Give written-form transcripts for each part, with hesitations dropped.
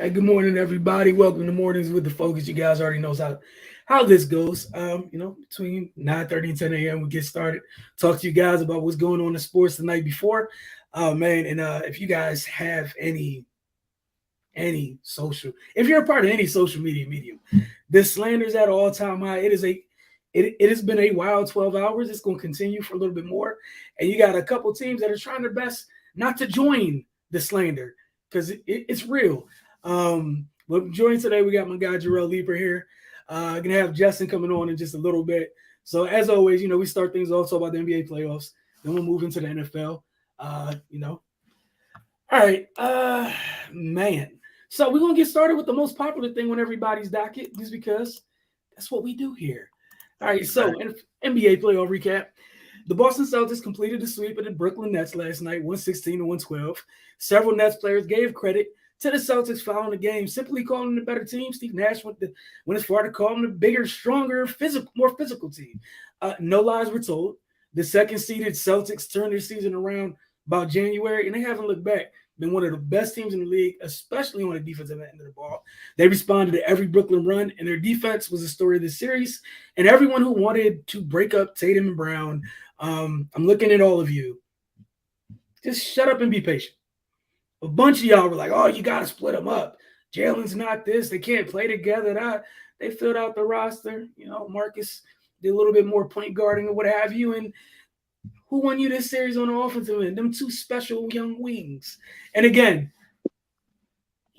Hey, good morning, everybody. Welcome to Mornings with the Focus. You guys already knows how this goes. Between 9:30 and 10 a.m. we get started. Talk to you guys about what's going on in sports the night before. Man, and if you guys have any social, if you're a part of any social media medium, the slander's at an all-time high. It has been a wild 12 hours. It's going to continue for a little bit more. And you got a couple teams that are trying their best not to join the slander because it's real. But joining today, we got my guy Jarrell Leaper here. Gonna have Justin coming on in just a little bit. So as always, we start things off talk about the NBA playoffs. Then we'll move into the NFL. All right, man. So we're gonna get started with the most popular thing on everybody's docket, just because that's what we do here. All right, so NBA playoff recap. The Boston Celtics completed the sweep of the Brooklyn Nets last night, 116 to 112. Several Nets players gave credit to the Celtics following the game, simply calling them the better team. Steve Nash went as far to call them the bigger, stronger, more physical team. No lies were told. The second-seeded Celtics turned their season around about January, and they haven't looked back. Been one of the best teams in the league, especially on the defensive end of the ball. They responded to every Brooklyn run, and their defense was the story of the series. And everyone who wanted to break up Tatum and Brown, I'm looking at all of you. Just shut up and be patient. A bunch of y'all were like, oh, you got to split them up. Jalen's not this. They can't play together. They filled out the roster. Marcus did a little bit more point guarding or what have you. And who won you this series on the offensive end? Them two special young wings. And again,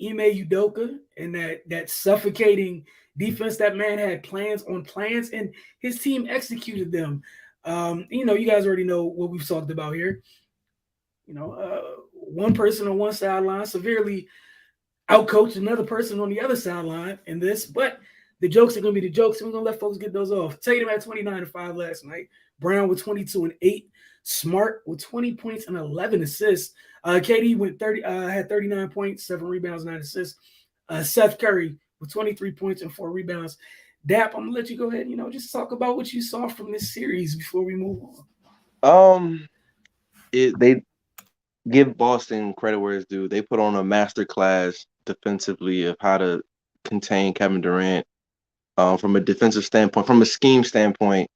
Ime Udoka and that suffocating defense, that man had plans on plans, and his team executed them. You guys already know what we've talked about here. One person on one sideline severely outcoached another person on the other sideline in this, but the jokes are going to be the jokes, and we're going to let folks get those off. Tatum had 29-5 last night. Brown with 22-8. Smart with 20 points and 11 assists. KD had 39 points, 7 rebounds, 9 assists. Seth Curry with 23 points and 4 rebounds. Dap, I'm going to let you go ahead and, just talk about what you saw from this series before we move on. They give Boston credit where it's due. They put on a master class defensively of how to contain Kevin Durant. From a defensive standpoint, from a scheme standpoint,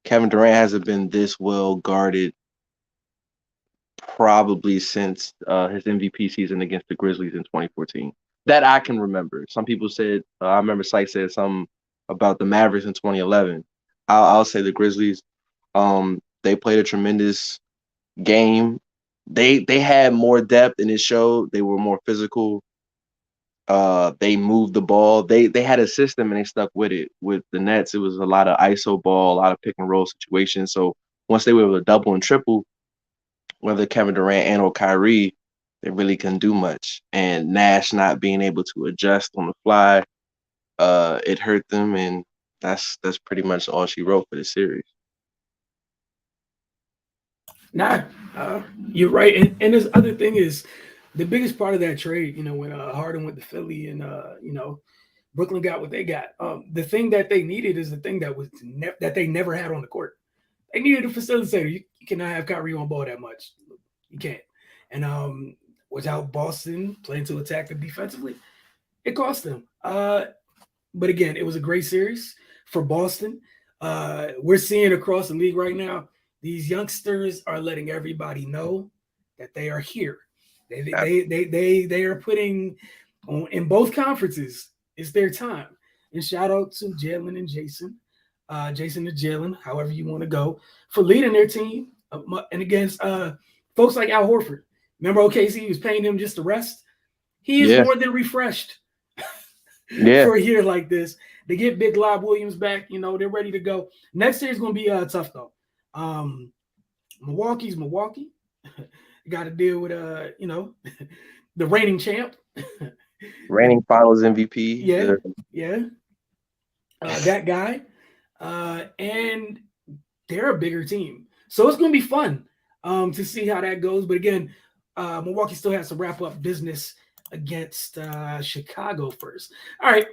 Kevin Durant hasn't been this well guarded probably since his MVP season against the Grizzlies in 2014. That I can remember. Some people said, I remember Sykes said something about the Mavericks in 2011. I'll say the Grizzlies. They played a tremendous game. They had more depth, and it showed. They were more physical. They moved the ball. They had a system, and they stuck with it. With the Nets, it was a lot of ISO ball, a lot of pick and roll situations. So once they were able to double and triple, whether Kevin Durant and or Kyrie, they really couldn't do much. And Nash not being able to adjust on the fly, it hurt them, and that's pretty much all she wrote for the series. Nah, you're right. And this other thing is the biggest part of that trade, when Harden went to Philly and, Brooklyn got what they got. The thing that they needed is the thing that they never had on the court. They needed a facilitator. You cannot have Kyrie on ball that much. You can't. And without Boston playing to attack them defensively, it cost them. But again, it was a great series for Boston. We're seeing across the league right now, these youngsters are letting everybody know that they are here. They are putting on in both conferences. It's their time. And shout out to Jalen and Jason, Jason and Jalen, however you want to go, for leading their team and against folks like Al Horford. Remember OKC was paying him just to rest? He is more than refreshed for a year like this. They get Big Lob Williams back. They're ready to go. Next year is going to be tough, though. Milwaukee's Milwaukee. You got to deal with the reigning champ, reigning Finals MVP. Yeah. That guy, and they're a bigger team, so it's going to be fun to see how that goes. But again, Milwaukee still has to wrap up business against Chicago first. All right.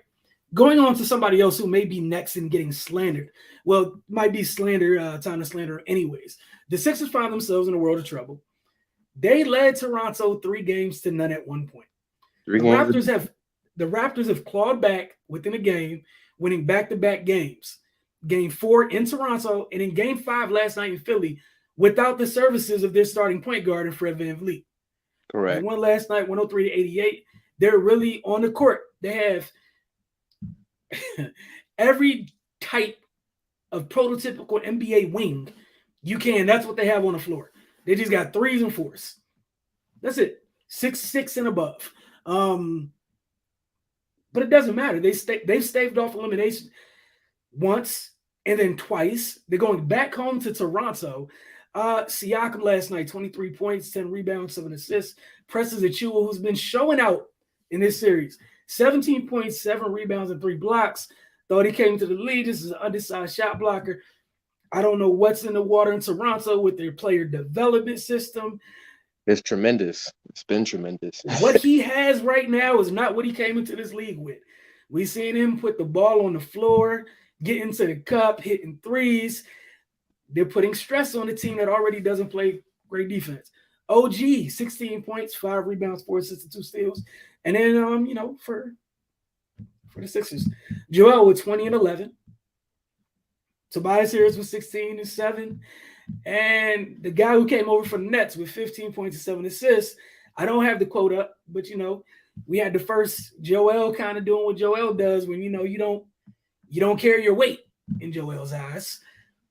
Going on to somebody else who may be next in getting slandered. Well, might be time to slander anyways. The Sixers find themselves in a world of trouble. They led Toronto 3-0 at one point. The Raptors have The Raptors have clawed back within a game, winning back-to-back games. Game 4 in Toronto, and in Game 5 last night in Philly, without the services of their starting point guard and Fred VanVleet. They Correct. won last night, 103-88. They're really on the court. They have every type of prototypical NBA wing you can. That's what they have on the floor. They just got 3s and 4s. That's it. 6'6" and above. But it doesn't matter. They've staved off elimination once and then twice. They're going back home to Toronto. Siakam last night, 23 points, 10 rebounds, 7 assists. Presses Achiuwa, who's been showing out in this series, 17 points, 7 rebounds, and 3 blocks. Thought he came to the league. This is an undersized shot blocker. I don't know what's in the water in Toronto with their player development system. It's tremendous. It's been tremendous. What he has right now is not what he came into this league with. We seen him put the ball on the floor, get into the cup, hitting threes. They're putting stress on the team that already doesn't play great defense. OG, 16 points, 5 rebounds, 4 assists, and 2 steals. And then, for the Sixers, Joel with 20 and 11. Tobias Harris with 16 and 7. And the guy who came over from the Nets with 15 points and 7 assists, I don't have the quote up, but, we had the first Joel kind of doing what Joel does when, you don't carry your weight in Joel's eyes,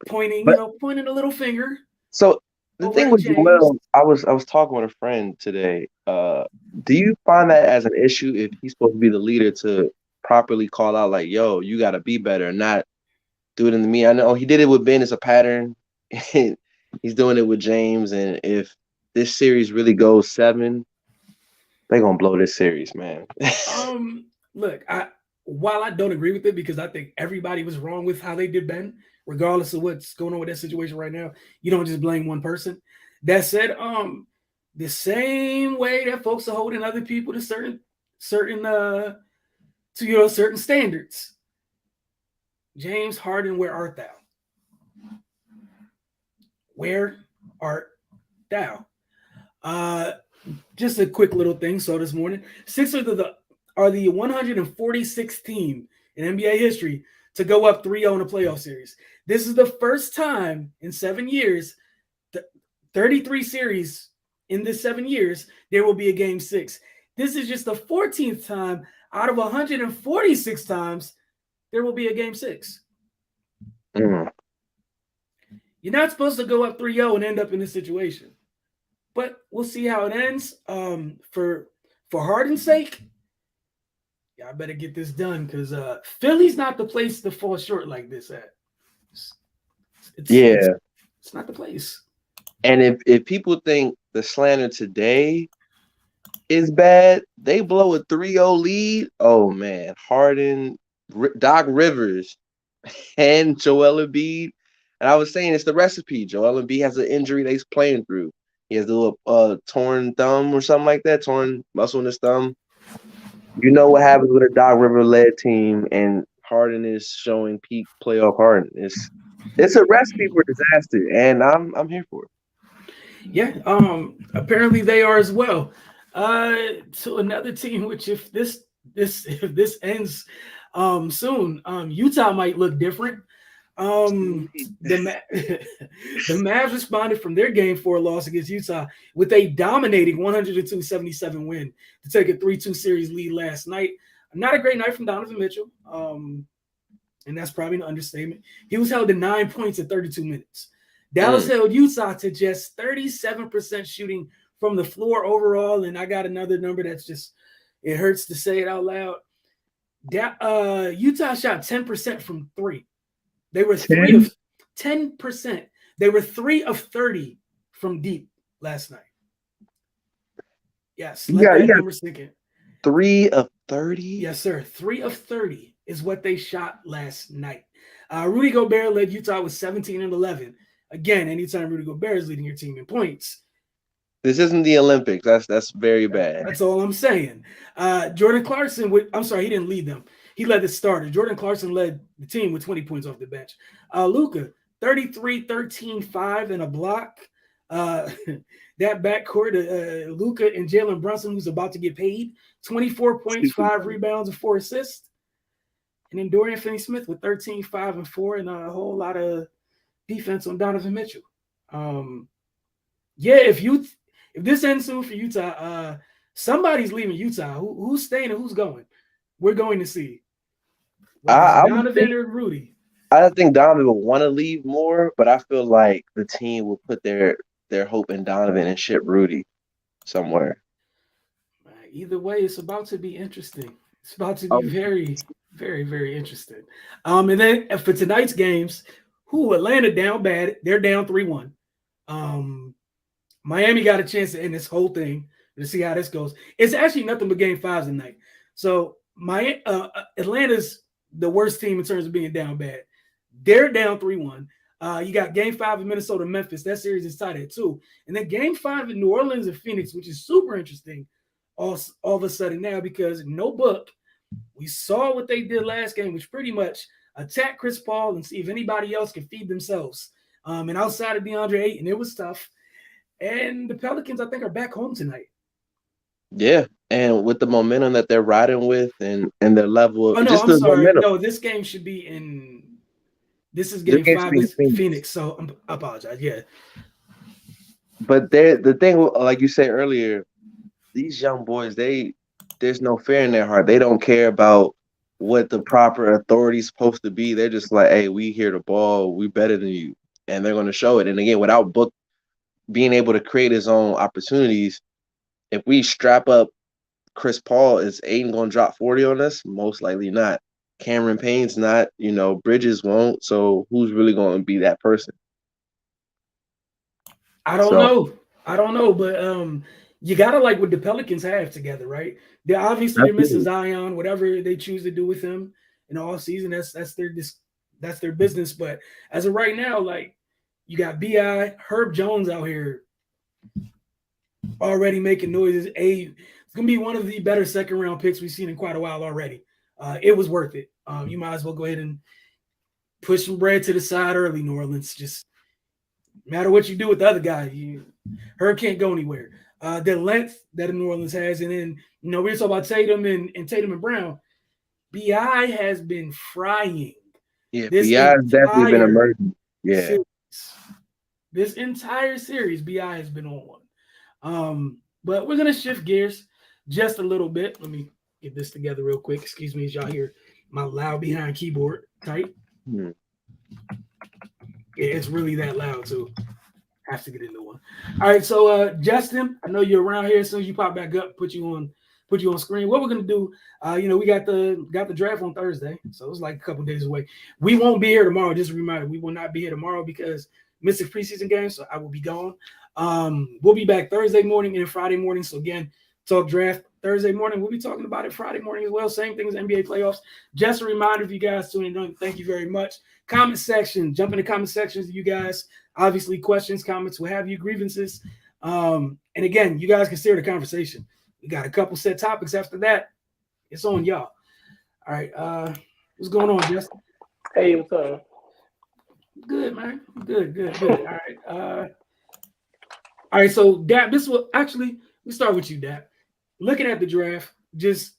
pointing a little finger. So the thing with Joel, I was talking with a friend today. Do you find that as an issue if he's supposed to be the leader to properly call out like, yo, you got to be better and not do it in the me? I know he did it with Ben as a pattern. He's doing it with James, and if this series really goes 7, they're gonna blow this series, man. Look, while I don't agree with it because I think everybody was wrong with how they did Ben, regardless of what's going on with that situation right now, you don't just blame one person. That said, the same way that folks are holding other people to certain certain standards. James Harden, where art thou? Where art thou? Just a quick little thing. So this morning, Sixers are the 146th team in NBA history to go up 3-0 in a playoff series. This is the first time in 7 years, 33 series in this 7 years, there will be a game 6. This is just the 14th time out of 146 times there will be a game 6. Mm. You're not supposed to go up 3-0 and end up in this situation. But we'll see how it ends. For Harden's sake, I better get this done because Philly's not the place to fall short like this at. It's not the place. And if people think the slander today is bad, they blow a 3-0 lead. Oh man, Harden, Doc Rivers, and Joel Embiid. And I was saying it's the recipe. Joel Embiid has an injury that he's playing through. He has a little torn thumb or something like that, torn muscle in his thumb. You know what happens with a Doc Rivers-led team, and Harden is showing peak playoff Harden. It's a recipe for disaster, and I'm here for it. Yeah, apparently they are as well. To another team, which if this ends soon, Utah might look different. The Mavs responded from their game 4 loss against Utah with a dominating 102-77 win to take a 3-2 series lead last night. Not a great night from Donovan Mitchell, and that's probably an understatement. He was held to 9 points in 32 minutes. Dallas held Utah to just 37% shooting from the floor overall, and I got another number that's just, it hurts to say it out loud. Utah shot 10% from 3. They were 10%. They were 3 of 30 from deep last night. Yes, let that number sink in. 3 of 30? Yes, sir. 3 of 30 is what they shot last night. Rudy Gobert led Utah with 17 and 11. Again, anytime Rudy Gobert is leading your team in points. This isn't the Olympics. That's very bad. That's all I'm saying. Jordan Clarkson, he didn't lead them. He led the starter. Jordan Clarkson led the team with 20 points off the bench. Luka, 33, 13, 5, and a block. Uh, that backcourt, Luka and Jalen Brunson, who's about to get paid, 24 points, 5 rebounds, and 4 assists. And then Dorian Finney-Smith with 13, 5, and 4, and a whole lot of defense on Donovan Mitchell. Yeah, if this ends soon for Utah, somebody's leaving Utah. Who's staying and who's going? We're going to see whether it's I would Donovan think or Rudy. I think Donovan will want to leave more, but I feel like the team will put their hope in Donovan and ship Rudy somewhere. Either way, it's about to be interesting. It's about to be Oh, very, very, very interesting. And then for tonight's games, Atlanta down bad. They're down 3-1. Um, Miami got a chance to end this whole thing to see how this goes. It's actually nothing but game fives tonight. So Atlanta's the worst team in terms of being down bad. They're down 3-1. You got game five in Minnesota, Memphis. That series is tied at 2. And then game five in New Orleans and Phoenix, which is super interesting all of a sudden now because no book. We saw what they did last game, which pretty much attack Chris Paul and see if anybody else can feed themselves. And outside of DeAndre Ayton, it was tough. And the Pelicans, I think, are back home tonight. yeah, and with the momentum that they're riding with, and their level Oh of no, just I'm the sorry. momentum. No, this game should be in. This is This game game should five. be in This Phoenix. Phoenix. So I apologize. Yeah, But the thing, like you said earlier, these young boys, there's no fear in their heart. They don't care about what the proper authority's supposed to be. They're just like, hey, we hear the ball, we better than you, and they're going to show it. And again, without Book being able to create his own opportunities, if we strap up Chris Paul, is Aiden going to drop 40 on us? Most likely not. Cameron Payne's not. Bridges won't. So who's really going to be that person? I don't So know. I don't know, but you gotta like what the Pelicans have together, right? They're missing absolutely, Zion, whatever they choose to do with him in the off season. That's their business. But as of right now, like you got Bi Herb Jones out here already making noises. It's gonna be one of the better second round picks we've seen in quite a while already. It was worth it. You might as well go ahead and push some bread to the side early, New Orleans. Just no matter what you do with the other guy, Herb can't go anywhere. The length that New Orleans has, and then we were talking about Tatum and Tatum and Brown. Bi has been frying yeah, this Bi has definitely been entire emerging. Yeah. series. This entire series, Bi has been on one. But we're gonna shift gears just a little bit. Let me get this together real quick. Excuse me as y'all hear my loud behind keyboard type. Hmm. Yeah, it's really that loud too. Have to get into one. All right, so Justin, I know you're around here. As soon as you pop back up, put you on screen. What we're gonna do, we got the draft on Thursday, so it's like a couple days away. We won't be here tomorrow. Just a reminder, we will not be here tomorrow because missing preseason games, so I will be gone. We'll be back Thursday morning and Friday morning. So again, talk draft Thursday morning. We'll be talking about it Friday morning as well. Same thing as NBA playoffs. Just a reminder, if you guys tuning in, thank you very much. Comment section, jump in the comment sections, you guys. Obviously, questions, comments, what have you, grievances. And again, you guys can steer the conversation. We got a couple set topics after that. It's on y'all. All right. What's going on, Justin? Hey, what's up? Good, man. Good. All right. All right. So, Dap, this will actually, we start with you, Dap. Looking at the draft, just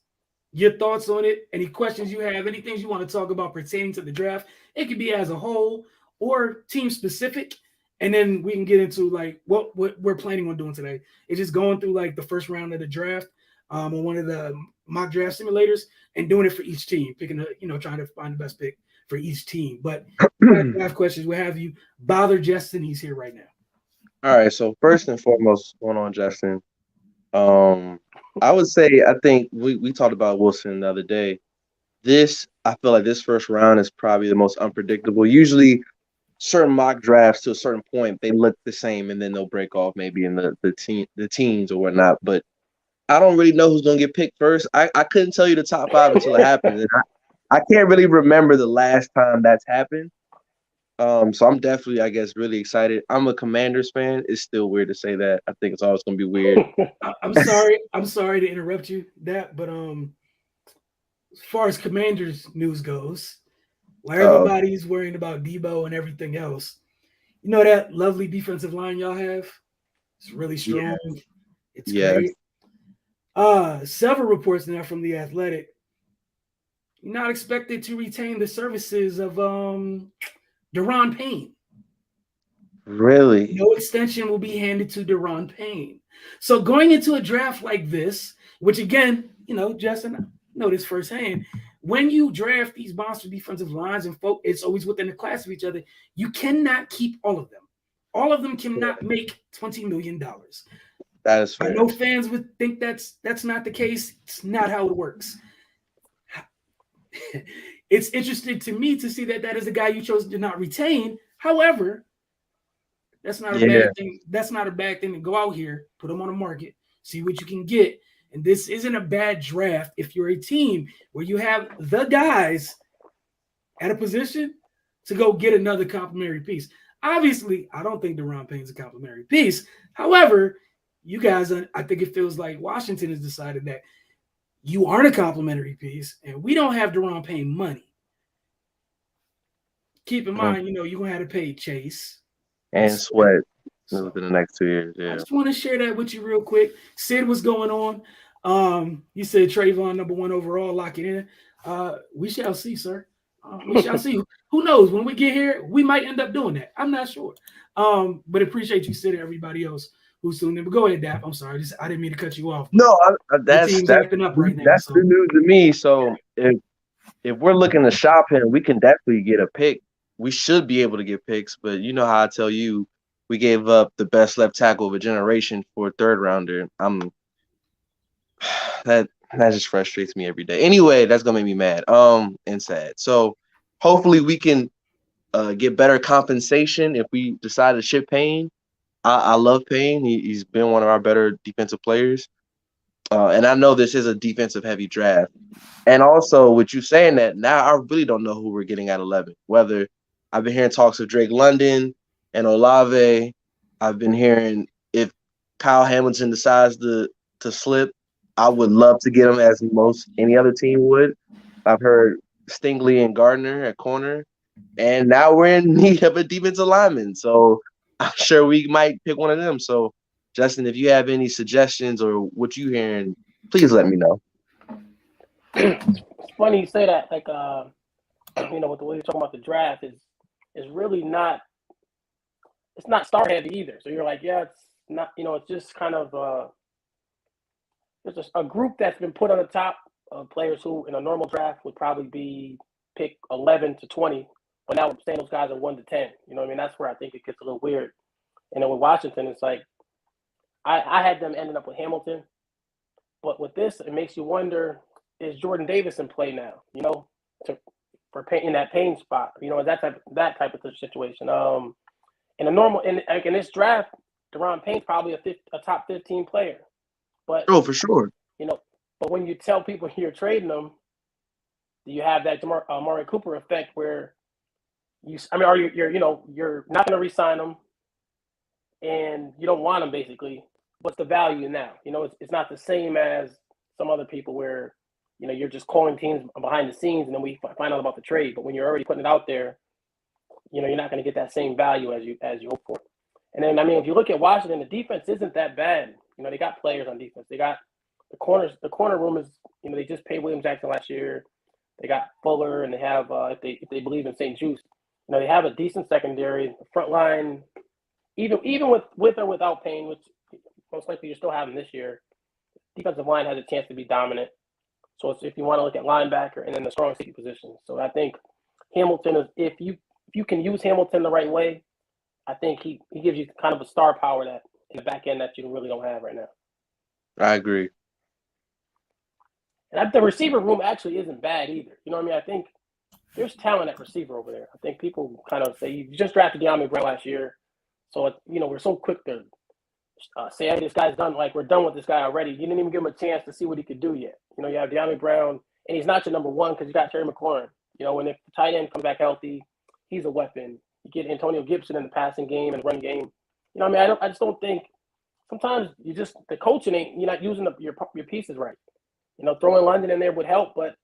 your thoughts on it, any questions you have, any things you want to talk about pertaining to the draft. It could be as a whole or team specific. And then we can get into like what we're planning on doing today. It's just going through like the first round of the draft on one of the mock draft simulators and doing it for each team, picking trying to find the best pick for each team. But draft questions, what have you, bother Justin, he's here right now. All right. So first and foremost, what's going on, Justin? I would say I think we talked about Wilson the other day. I feel like this first round is probably the most unpredictable. Usually certain mock drafts to a certain point, they look the same and then they'll break off maybe in the teens or whatnot. But I don't really know who's gonna get picked first. I couldn't tell you the top five until it happened. And I can't really remember the last time that's happened. So I'm definitely, I guess, really excited. I'm a Commanders fan. It's still weird to say that. I think it's always gonna be weird. I'm sorry. I'm sorry to interrupt you, but as far as Commanders news goes, while Uh, everybody's worrying about Debo and everything else, You know that lovely defensive line y'all have? It's really Yeah. strong. It's great. Yes. Several reports now from the Athletic. You're not expected to retain the services of Deron Payne. Really. No extension will be handed to Deron Payne. So going into a draft like this, which again, Justin, I know this firsthand. When you draft these monster defensive lines and folk, it's always within the class of each other. You cannot keep all of them. All of them cannot make $20 million. That is I fair. know fans would think that's not the case. It's not how it works. It's interesting to me to see that is a guy you chose to not retain. However, that's not a Yeah. bad thing. That's not a bad thing to go out here, put them on the market, see what you can get. And this isn't a bad draft if you're a team where you have the guys at a position to go get another complimentary piece. Obviously, I don't think Deron Payne's a complimentary piece. However, you guys, I think it feels like Washington has decided that you aren't a complimentary piece, and we don't have Deron Payne money. Keep in mind, you're going to have to pay Chase and And Sweat. Sweat So within the next 2 years. I Yeah. just want to share that with you real quick. Sid, what's going on? You said Trayvon #1 overall, lock it in. We shall see, sir. We shall see. Who knows? When we get here, we might end up doing that. I'm not sure. But appreciate you, Sid, and everybody else who's tuned in. But go ahead, Dap. I'm sorry. I didn't mean to cut you off, but No, the that's team's acting up right now. that's So good news to me. So if we're looking to shop him, we can definitely get a pick. We should be able to get picks, but you know how I tell you, we gave up the best left tackle of a generation for a third rounder. That that just frustrates me every day. Anyway, that's gonna make me mad, and sad. So hopefully we can get better compensation if we decide to ship Payne. I love Payne. He's been one of our better defensive players. And I know this is a defensive heavy draft. And also, with you saying that, now I really don't know who we're getting at 11. Whether I've been hearing talks of Drake London and Olave. I've been hearing if Kyle Hamilton decides to slip, I would love to get him as most any other team would. I've heard Stingley and Gardner at corner. And now we're in need of a defensive lineman. So I'm sure we might pick one of them. So, Justin, if you have any suggestions or what you hearing, please let me know. It's funny you say that. Like, with the way you're talking about the draft is really not. It's not star heavy either. So you're like, yeah, it's not. It's just kind of it's just a group that's been put on the top of players who, in a normal draft, would probably be pick 11 to 20. But now we're saying those guys are 1 to 10. You know what I mean? That's where I think it gets a little weird. And then with Washington, it's like I had them ending up with Hamilton. But with this, it makes you wonder, is Jordan Davis in play now, for in that Payne spot, that type of situation. In a normal in this draft, Deron Payne's probably a top 15 player. But Oh, for sure. But when you tell people you're trading them, you have that Amari Cooper effect where you're not going to re-sign them, and you don't want them basically. What's the value now? It's not the same as some other people where you're just calling teams behind the scenes and then we find out about the trade. But when you're already putting it out there, you're not going to get that same value as you hope for. And then if you look at Washington, the defense isn't that bad. They got players on defense. They got the corners. The corner room is they just paid William Jackson last year. They got Fuller, and they have if they believe in St. Juice, they have a decent secondary. The front line, even with or without Payne, which most likely you're still having this year, defensive line has a chance to be dominant. So if you want to look at linebacker and then the strong safety position. So I think Hamilton is if you can use Hamilton the right way, I think he gives you kind of a star power that in the back end that you really don't have right now. I agree. And the receiver room actually isn't bad either. You know what I mean? I think there's talent at receiver over there. I think people kind of say you just drafted De'Ami Brown last year, so we're so quick to say, hey, this guy's done. Like we're done with this guy already. You didn't even give him a chance to see what he could do yet. You have De'Ami Brown, and he's not your number one because you got Terry McLaurin. When if the tight end comes back healthy, he's a weapon. You get Antonio Gibson in the passing game and run game. I just don't think sometimes the coaching you're not using your pieces right. Throwing London in there would help, but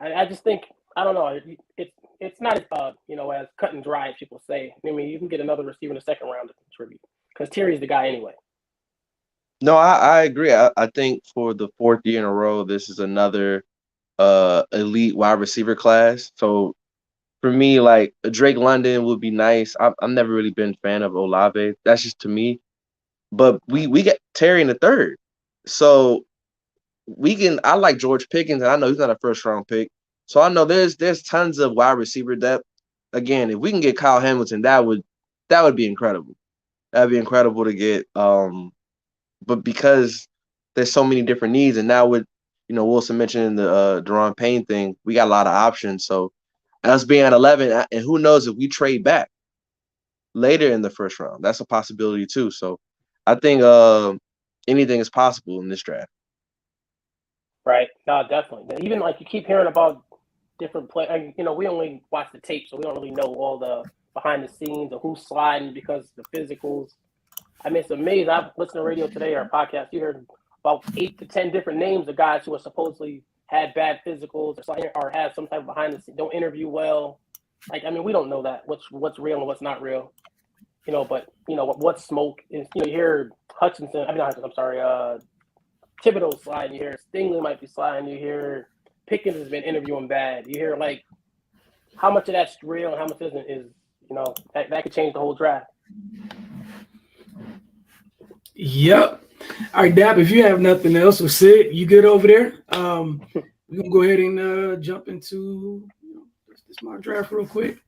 I just think I don't know. it's not as cut and dry as people say. I mean, you can get another receiver in the second round to contribute because Terry's the guy anyway. No, I agree. I think for the fourth year in a row, this is another elite wide receiver class. So for me, like Drake London would be nice. I've never really been a fan of Olave. That's just to me. But we get Terry in the third. So I like George Pickens, and I know he's not a first round pick. So I know there's tons of wide receiver depth. Again, if we can get Kyle Hamilton, that would be incredible. That'd be incredible to get. But because there's so many different needs, and now with Wilson mentioning the Deron Payne thing, we got a lot of options. So us being at 11, and who knows if we trade back later in the first round, that's a possibility too. So I think anything is possible in this draft. Right. No, definitely. Even like you keep hearing about different play. I mean, we only watch the tape, so we don't really know all the behind the scenes or who's sliding because the physicals. I mean, it's amazing. I've listened to radio today or podcast. You heard about 8 to 10 different names of guys who are supposedly had bad physicals or had some type of behind the scenes, don't interview well. Like, I mean, we don't know that what's real and what's not real. But what's smoke is. You hear Hutchinson. I'm sorry. Thibodeau sliding. You hear Stingley might be sliding. You hear Pickens has been interviewing bad. You hear like how much of that's real and how much isn't is that could change the whole draft. Yep. All right, Dap, if you have nothing else, or Sid, you good over there? We're going to go ahead and jump into this mock draft real quick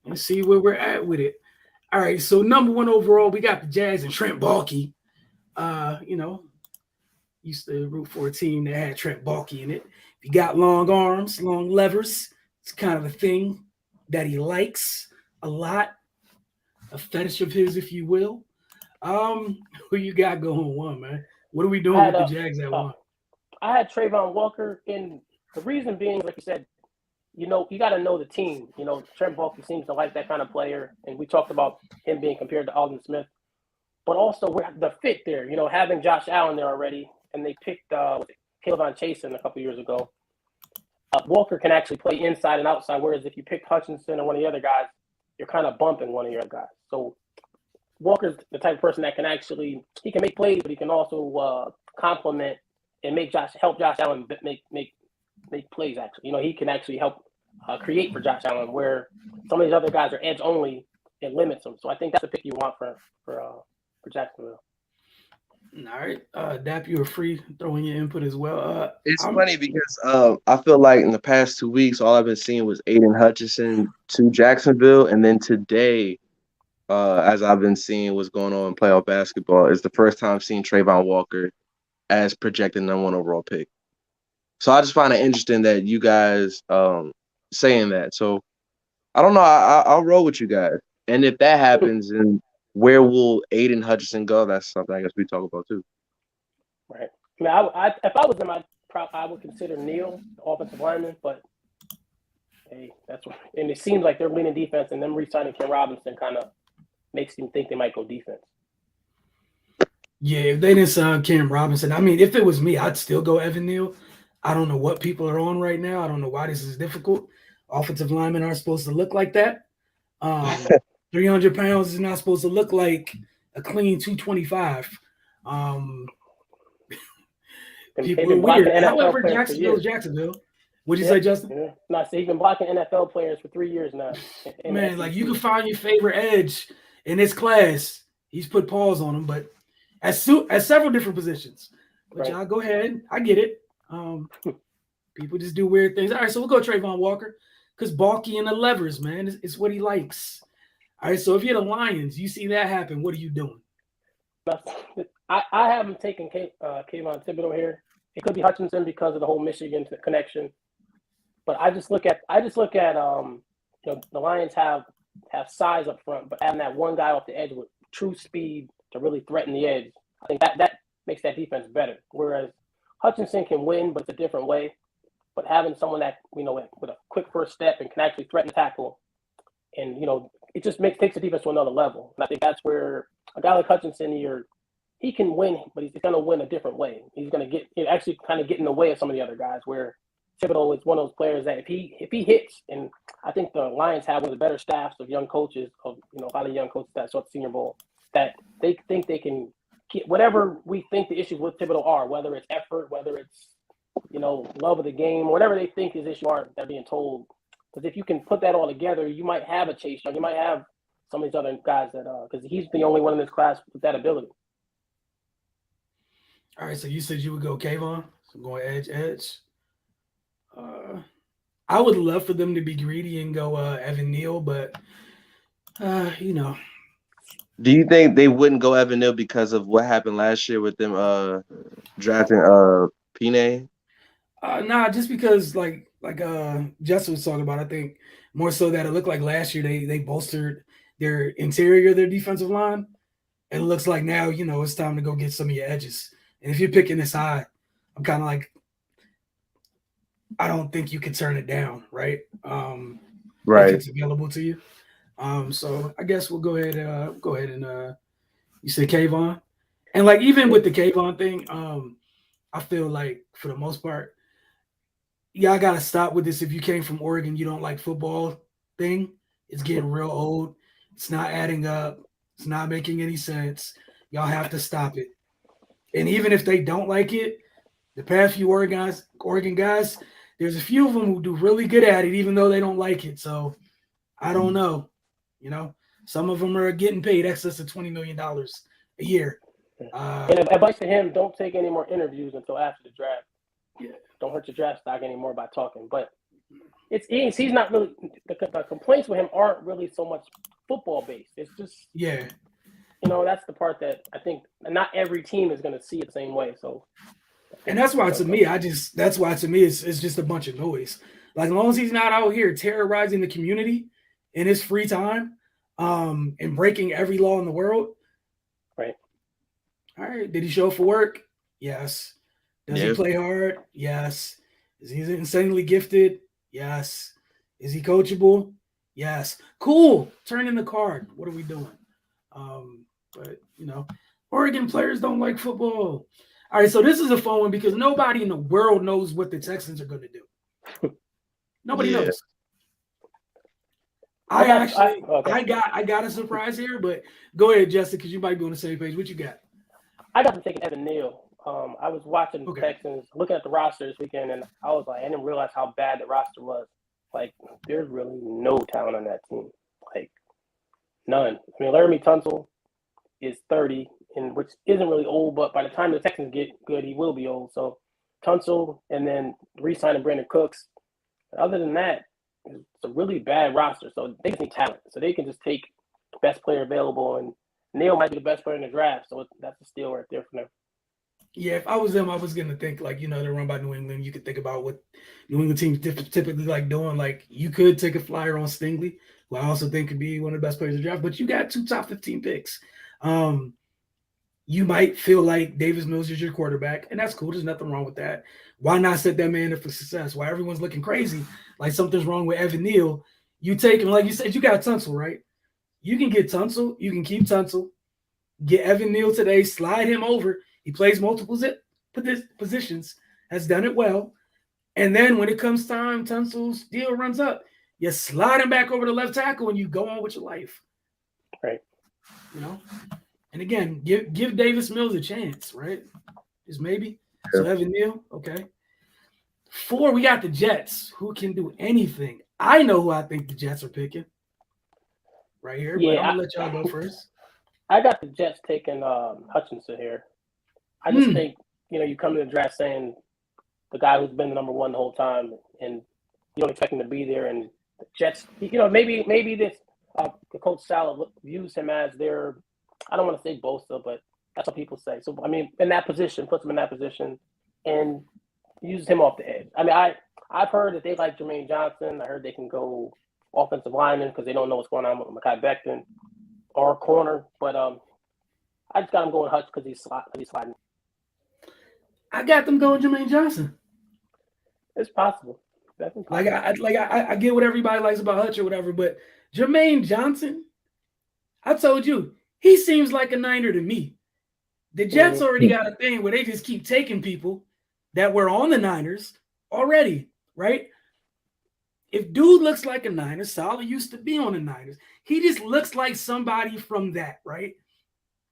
and see where we're at with it. All right, so number one overall, we got the Jags and Trent Baalke. Used to root for a team that had Trent Baalke in it. He got long arms, long levers. It's kind of a thing that he likes a lot, a fetish of his, if you will. Who you got going one, man? What are we doing with the Jags at one? I had Trayvon Walker, and the reason being, like you said, you got to know the team. Trent Baalke seems to like that kind of player, and we talked about him being compared to Alden Smith. But also the fit there, having Josh Allen there already, and they picked Caleb Chasen a couple years ago. Walker can actually play inside and outside, whereas if you pick Hutchinson or one of the other guys, you're kind of bumping one of your guys. So Walker's the type of person that he can make plays, but he can also complement and help Josh Allen make plays. Actually, he can actually help create for Josh Allen, where some of these other guys are edge only. It limits them. So I think that's the pick you want for Jacksonville. All right, Dap, you were free throwing your input as well. It's funny because I feel like in the past 2 weeks, all I've been seeing was Aiden Hutchinson to Jacksonville, and then today. As I've been seeing what's going on in playoff basketball, is the first time I've seen Trayvon Walker as projected number one overall pick. So I just find it interesting that you guys saying that. So I don't know. I'll roll with you guys. And if that happens, then where will Aiden Hutchinson go? That's something I guess we talk about too. Right. I mean, if I was him, I would consider Neal the offensive lineman, but hey, and it seems like they're leaning defense, and them re-signing Ken Robinson kind of makes them think they might go defense. Yeah, if they didn't sign Cam Robinson, I mean, if it was me, I'd still go Evan Neal. I don't know what people are on right now. I don't know why this is difficult. Offensive linemen aren't supposed to look like that. 300 pounds is not supposed to look like a clean 225. People are weird. However, Jacksonville's Jacksonville. What'd you say, Justin? Yeah. No, so he's been blocking NFL players for 3 years now. Man, like you can find your favorite edge in this class. He's put paws on him, but at several different positions. But y'all go ahead. I get it. People just do weird things. All right, so we'll go Trayvon Walker because Baalke and the levers, man, it's what he likes. All right, so if you're the Lions, you see that happen, what are you doing? I haven't taken Kayvon Thibodeau here. It could be Hutchinson because of the whole Michigan connection. But I just look at the Lions have size up front, but having that one guy off the edge with true speed to really threaten the edge, I think that makes that defense better. Whereas Hutchinson can win, but it's a different way. But having someone that with a quick first step and can actually threaten the tackle, and it just takes the defense to another level. And I think that's where a guy like Hutchinson, he can win, but he's going to win a different way. He's going to get in the way of some of the other guys where Thibodeau is one of those players that if he hits, and I think the Lions have one of the better staffs of young coaches, of a lot of young coaches that saw the Senior Bowl, that they think they can get whatever we think the issues with Thibodeau are, whether it's effort, whether it's love of the game, whatever they think his issues are, they're being told. Because if you can put that all together, you might have a Chase Young, you might have some of these other guys that because he's the only one in this class with that ability. All right, so you said you would go Kayvon, so I'm going edge. I would love for them to be greedy and go Evan Neal, but Do you think they wouldn't go Evan Neal because of what happened last year with them drafting Pine? Nah, just because like Justin was talking about, I think more so that it looked like last year they bolstered their interior, their defensive line. It looks like now, it's time to go get some of your edges. And if you're picking this high, I'm kind of like, I don't think you can turn it down, right? Right. If it's available to you. So I guess we'll go ahead and you said Kayvon. And like even with the Kayvon thing, I feel like for the most part, y'all gotta stop with this. If you came from Oregon, you don't like football thing. It's getting real old. It's not adding up. It's not making any sense. Y'all have to stop it. And even if they don't like it, the past few Oregon guys, there's a few of them who do really good at it, even though they don't like it. So I don't know. Some of them are getting paid excess of $20 million a year. And advice to him: don't take any more interviews until after the draft. Yeah. Don't hurt your draft stock anymore by talking. But he's not really the complaints with him aren't really so much football based. It's just that's the part that I think not every team is going to see it the same way. So, and that's why to me, it's just a bunch of noise. Like as long as he's not out here terrorizing the community in his free time, and breaking every law in the world. Right. All right. Did he show up for work? Yes. Does he play hard? Yes. Is he insanely gifted? Yes. Is he coachable? Yes. Cool. Turn in the card. What are we doing? But Oregon players don't like football. All right, so this is a fun one because nobody in the world knows what the Texans are going to do. Nobody knows. I got a surprise here, but go ahead, Justin, because you might be on the same page. What you got? I got to take Evan Neal. I was watching the Texans, looking at the roster this weekend, and I was like, I didn't realize how bad the roster was. Like, there's really no talent on that team. Like, none. I mean, Laramie Tunsil is 30, and which isn't really old, but by the time the Texans get good, he will be old. So Tunsil and then re-signing Brandon Cooks. Other than that, it's a really bad roster. So they just need talent. So they can just take the best player available, and Neal might be the best player in the draft. So that's a steal right there for them. Yeah, if I was them, I was going to think, like, they're run by New England. You could think about what New England teams typically like doing. Like, you could take a flyer on Stingley, who I also think could be one of the best players in the draft, but you got 2 top 15 picks. You might feel like Davis Mills is your quarterback, and that's cool. There's nothing wrong with that. Why not set that man up for success? While everyone's looking crazy, like something's wrong with Evan Neal, you take him. Like you said, you got Tunsil, right? You can get Tunsil. You can keep Tunsil. Get Evan Neal today. Slide him over. He plays multiple positions. Has done it well. And then when it comes time, Tunsil's deal runs up. You slide him back over to left tackle, and you go on with your life. Right. And again, give Davis Mills a chance, right? Just maybe. So Evan Neal, okay. 4, we got the Jets, who can do anything. I know who I think the Jets are picking right here, but I'm going to let y'all go first. I got the Jets taking Hutchinson here. I just think, you come to the draft saying the guy who's been the number 1 the whole time, and you don't expect him to be there. And the Jets, maybe this the coach Sal views him as their, I don't want to say Bosa, but that's what people say. So, I mean, in that position, puts him in that position and uses him off the edge. I mean, I've heard that they like Jermaine Johnson. I heard they can go offensive lineman because they don't know what's going on with Mekhi Becton or corner. But I just got him going Hutch because he's sliding. I got them going Jermaine Johnson. It's possible. Like I get what everybody likes about Hutch or whatever, but Jermaine Johnson, I told you, he seems like a Niner to me. The Jets already got a thing where they just keep taking people that were on the Niners already. right? If dude looks like a Niner, Saleh used to be on the Niners. He just looks like somebody from that, right?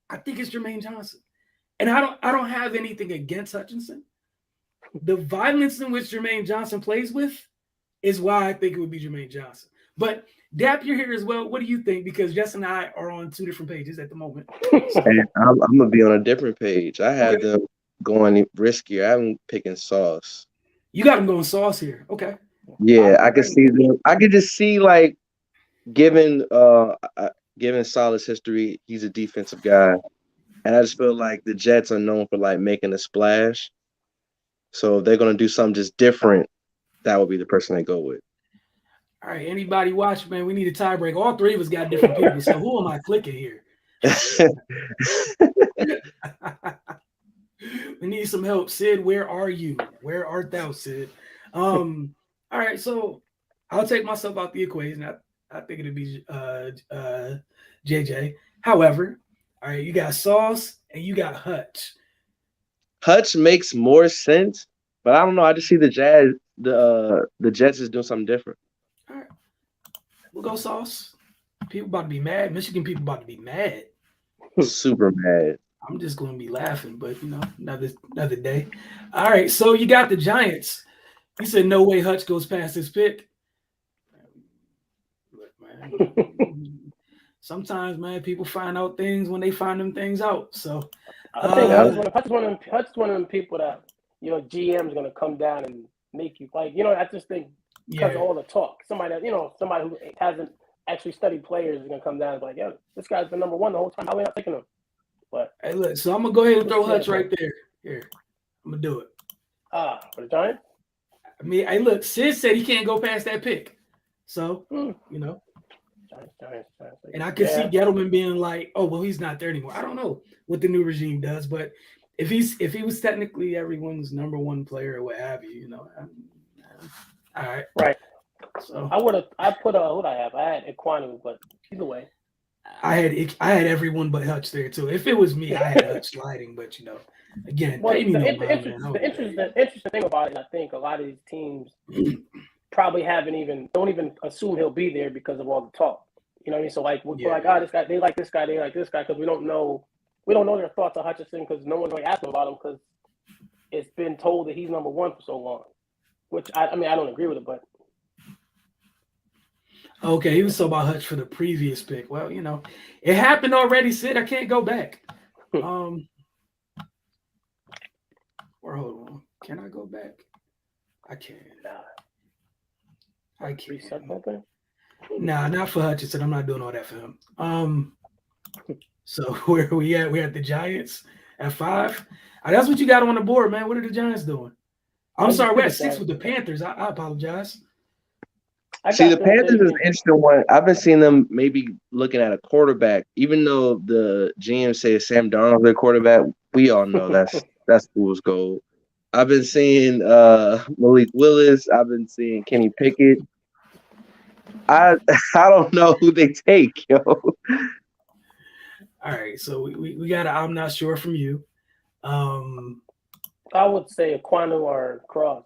I think it's Jermaine Johnson. And I don't have anything against Hutchinson. The violence in which Jermaine Johnson plays with is why I think it would be Jermaine Johnson. But Dap, you're here as well. What do you think? Because Jess and I are on two different pages at the moment. So, And I'm gonna be on a different page. I have them going riskier. I'm picking Sauce. you got him going Sauce here. Okay. Yeah, I could see them. I could just see like given Saleh's history, he's a defensive guy, and I just feel like the Jets are known for like making a splash. So if they're gonna do something just different, that would be the person they go with. All right. Anybody watch, man? We need a tiebreak. All three of us got different people. So who am I clicking here? We need some help. Sid, where are you? Where art thou, Sid? All right, so I'll take myself out the equation. I think it'd be JJ. However, all right, you got Sauce and you got Hutch. Hutch makes more sense, but I don't know. I just see the Jets is doing something different. All right, we'll go Sauce. People about to be mad. Michigan people about to be mad. Super mad. I'm just going to be laughing, but another day. All right, so you got the Giants. He said no way Hutch goes past his pick. Look, man. Sometimes, man, people find out things when they find them things out. So I think Hutch is one of them people that GM is going to come down and make you like. I just think because of all the talk, somebody who hasn't actually studied players is going to come down and be like, "Yo, this guy's been number one the whole time. How are we not taking him?" But hey, look, so I'm gonna go ahead and throw Hutch right there. Here, I'm gonna do it. For the Giants. I mean, hey, look, Sid said he can't go past that pick, so Giants. And I could see Gettleman being like, "Oh, well, he's not there anymore." I don't know what the new regime does, but if he was technically everyone's number one player or what have you, all right, right. So I put who'd I have? I had Equanu, but either way. I had everyone but Hutch there too. If it was me, I had Hutch sliding, but again, well, pay me the interesting thing about it, I think a lot of these teams probably don't even assume he'll be there because of all the talk. You know what I mean? So like we're like, this guy, they like this guy, because we don't know their thoughts on Hutchinson because no one's really asking about him because it's been told that he's number one for so long. Which I don't agree with it, but. Okay, he was so about Hutch for the previous pick. Well, it happened already, Sid. I can't go back. Or hold on. Can I go back? I can't. I can't. Reset something? Nah, not for Hutchinson. I'm not doing all that for him. So where are we at? We're at the Giants at 5. That's what you got on the board, man. What are the Giants doing? I'm sorry, we're at 6 with the Panthers. I apologize. See, the Panthers is an interesting one. I've been seeing them maybe looking at a quarterback, even though the GM says Sam Darnold their quarterback. We all know that's fool's gold. I've been seeing Malik Willis. I've been seeing Kenny Pickett. I don't know who they take, yo. All right, so we got a I'm not sure from you. I would say Equanu or Cross.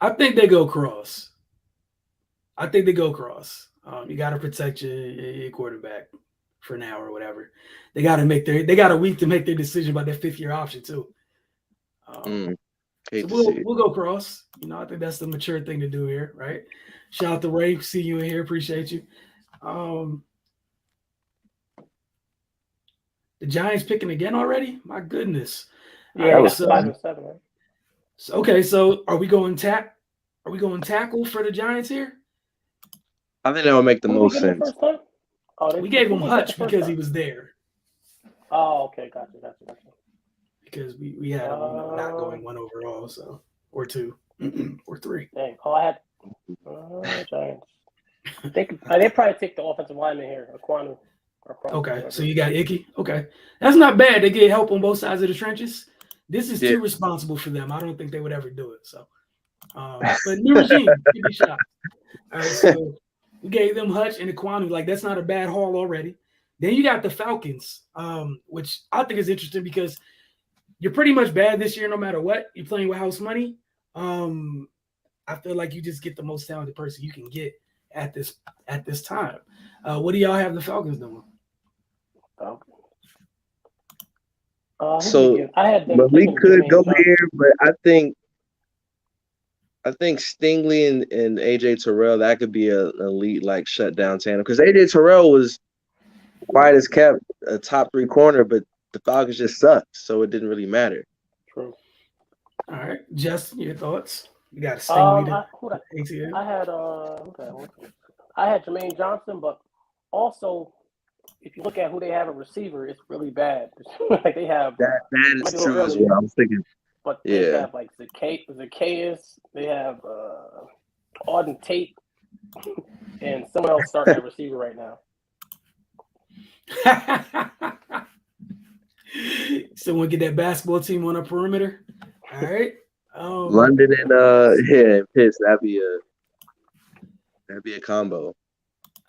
I think they go Cross. You got to protect your quarterback for now or whatever. They got a week to make their decision about their 5th-year option too. So we'll go Cross. I think that's the mature thing to do here, right? Shout out to Ray. See you in here. Appreciate you. The Giants picking again already? My goodness. Yeah, right, 5-7. Right? So are we going tackle for the Giants here? I think that would make the most sense. We gave him Hutch because he was there. Oh, okay, gotcha. Because we had him not going 1 overall, or 2 or 3. Dang. I had Giants. They probably take the offensive lineman here, Equanu. Okay, so you got Icky. Okay, that's not bad. They get help on both sides of the trenches. This is too responsible for them. I don't think they would ever do it. So, but new regime, give me a shot. All right, so we gave them Hutch and Equanu. Like that's not a bad haul already. Then you got the Falcons, which I think is interesting because you're pretty much bad this year no matter what. You're playing with house money. I I feel like you just get the most talented person you can get at this time. What do y'all have the Falcons doing? So I had them Malik taking could Jermaine go Johnson. here, but I think Stingley and AJ Terrell, that could be an elite like shutdown tandem, because AJ Terrell was quiet as kept, a top 3 corner, but the Falcons just sucked, so it didn't really matter. True. All right, Justin, your thoughts? You got a Stingley ATL. I had Jermaine Johnson, but also if you look at who they have a receiver, it's really bad. Like they have That is true as well. I was thinking, but they have like Zacchaeus, they have Auden Tate, and someone else starting at receiver right now. Someone get that basketball team on a perimeter. All right. London and Pitts, that'd be a combo.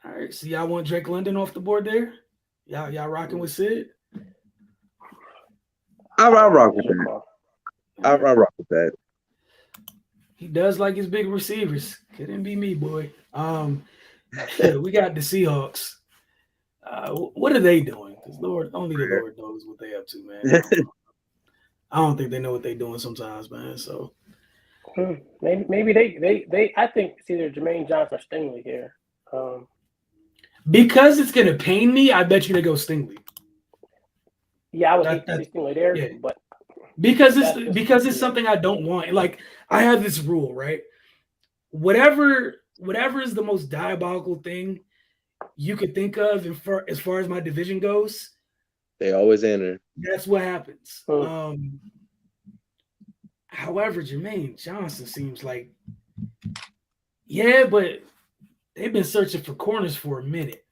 All right. So y'all want Drake London off the board there? Y'all rocking with Sid? I'll rock with that. I'll rock with that. He does like his big receivers. Couldn't be me, boy. We got the Seahawks. What are they doing? Because only the Lord knows what they up to, man. I don't think they know what they're doing sometimes, man. So maybe they I think it's either Jermaine Johnson or Stingley here. Because it's gonna pain me, I bet you they go Stingley. Yeah, I would hate to see Stingley there, but because it's something I don't want. Like I have this rule, right? Whatever is the most diabolical thing you could think of as far as my division goes, they always enter. That's what happens. However, Jermaine Johnson seems like, but they've been searching for corners for a minute.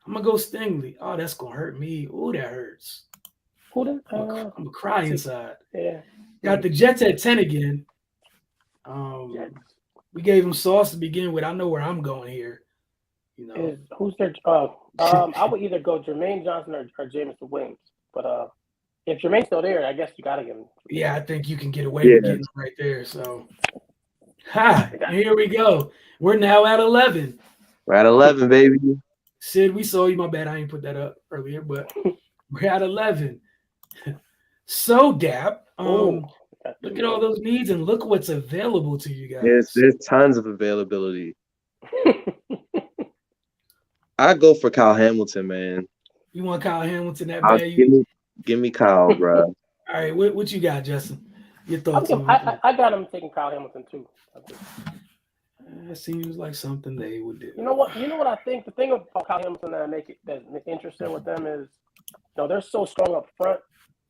I'm gonna go Stingley. Oh, that's gonna hurt me. Oh, that hurts. I'm gonna cry inside. Yeah. Got the Jets at 10 again. We gave them sauce to begin with. I know where I'm going here. You know, who's their? I would either go Jermaine Johnson or Jameson Williams. But if Jermaine's still there, I guess you gotta get him. Yeah, I think you can get away with getting him right there. So, here we go. We're now at 11. We're at 11, baby. Sid, we saw you. My bad, I ain't put that up earlier, but we're at 11. So, Dap, look at all those needs and look what's available to you guys. There's tons of availability. I go for Kyle Hamilton, man. You want Kyle Hamilton that bad? Give me Kyle, bro. All right, what you got, Justin? Your thoughts? I got him taking Kyle Hamilton too. It seems like something they would do. You know what I think? The thing about Kyle Hamilton that's interesting with them is, they're so strong up front,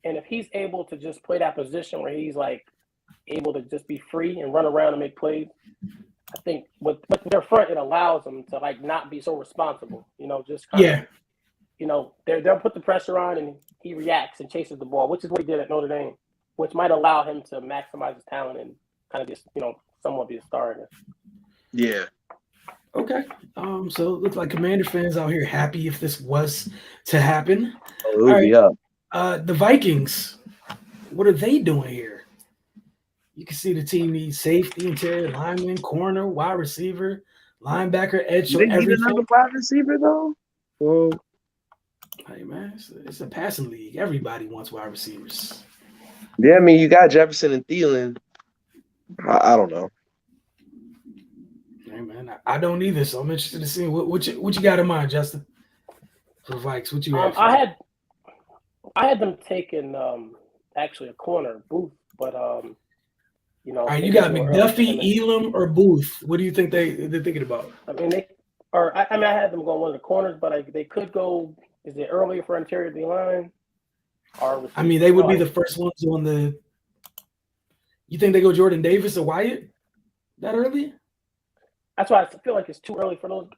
and if he's able to just play that position where he's like able to just be free and run around and make plays, I think with their front, it allows them to like not be so responsible. Just kind of, they'll put the pressure on and he reacts and chases the ball, which is what he did at Notre Dame, which might allow him to maximize his talent and kind of just somewhat be a star in it. Yeah. Okay. So it looks like Commander fans out here happy if this was to happen. All right. The Vikings, what are they doing here? You can see the team needs safety, interior lineman, corner, wide receiver, linebacker, edge. Do they need another wide receiver though? Well, hey man, it's a passing league. Everybody wants wide receivers. Yeah, I mean you got Jefferson and Thielen. I don't know. Hey man, I don't either. So I'm interested to see what you got in mind, Justin, for Vikes. What you have? I had them taking actually a corner, Booth, but all right, you got McDuffie, Elam, or Booth. What do you think they're thinking about? I mean, I had them going one of the corners, but they could go. Is it earlier for interior D line? I mean, they would be the first ones on the. You think they go Jordan Davis or Wyatt that early? That's why I feel like it's too early for them.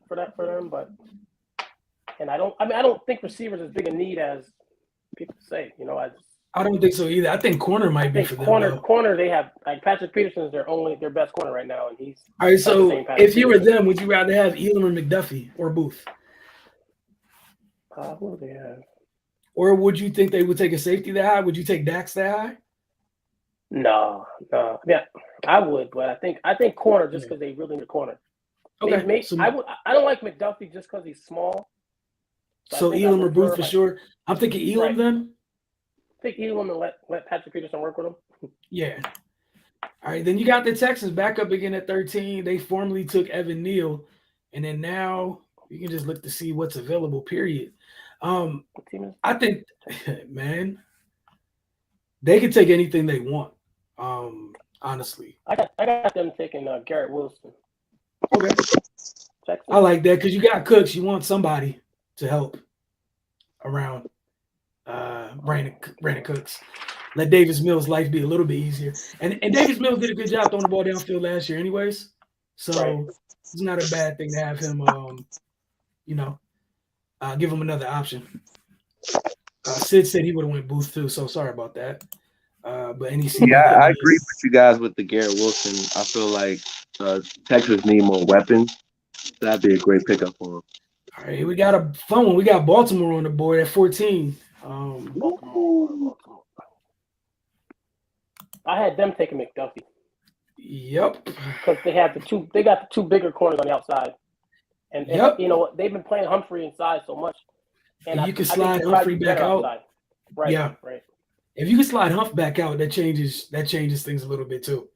But I don't think receivers as big a need as people say. I don't think so either. I think corner might be for them. Corner, they have like Patrick Peterson's their best corner right now, and he's all right. So if you were them, would you rather have Elam or McDuffie or Booth? Who do they have? Or would you think they would take a safety that high? Would you take Dax that high? No. Yeah, I would, but I think corner just because they really need a corner. Okay. I don't like McDuffie just because he's small. So I Elam or prefer Booth for sure. I'm thinking Elam Right. then. Pick Elam and let Patrick Peterson work with him. Yeah. All right. Then you got the Texans back up again at 13. They formerly took Evan Neal, and then now you can just look to see what's available. Period. What team is? I think, man, they can take anything they want. Honestly. I got them taking Garrett Wilson. Okay. Texas. I like that because you got Cooks. You want somebody to help around Brandon Cooks. Let Davis Mills' life be a little bit easier. And Davis Mills did a good job throwing the ball downfield last year anyways. So it's not a bad thing to have him, give him another option. Sid said he would have went Booth too, so sorry about that. But any I agree with you guys with the Garrett Wilson. I feel like Texas need more weapons. That'd be a great pickup for them. All right, we got a fun one. We got Baltimore on the board at 14. Baltimore. I had them taking McDuffie. Yep. Because they got the two bigger corners on the outside. And you know what? They've been playing Humphrey inside so much. And you can slide Humphrey back out. Outside. Right. Yeah. Right. If you can slide Humph back out, that changes things a little bit too.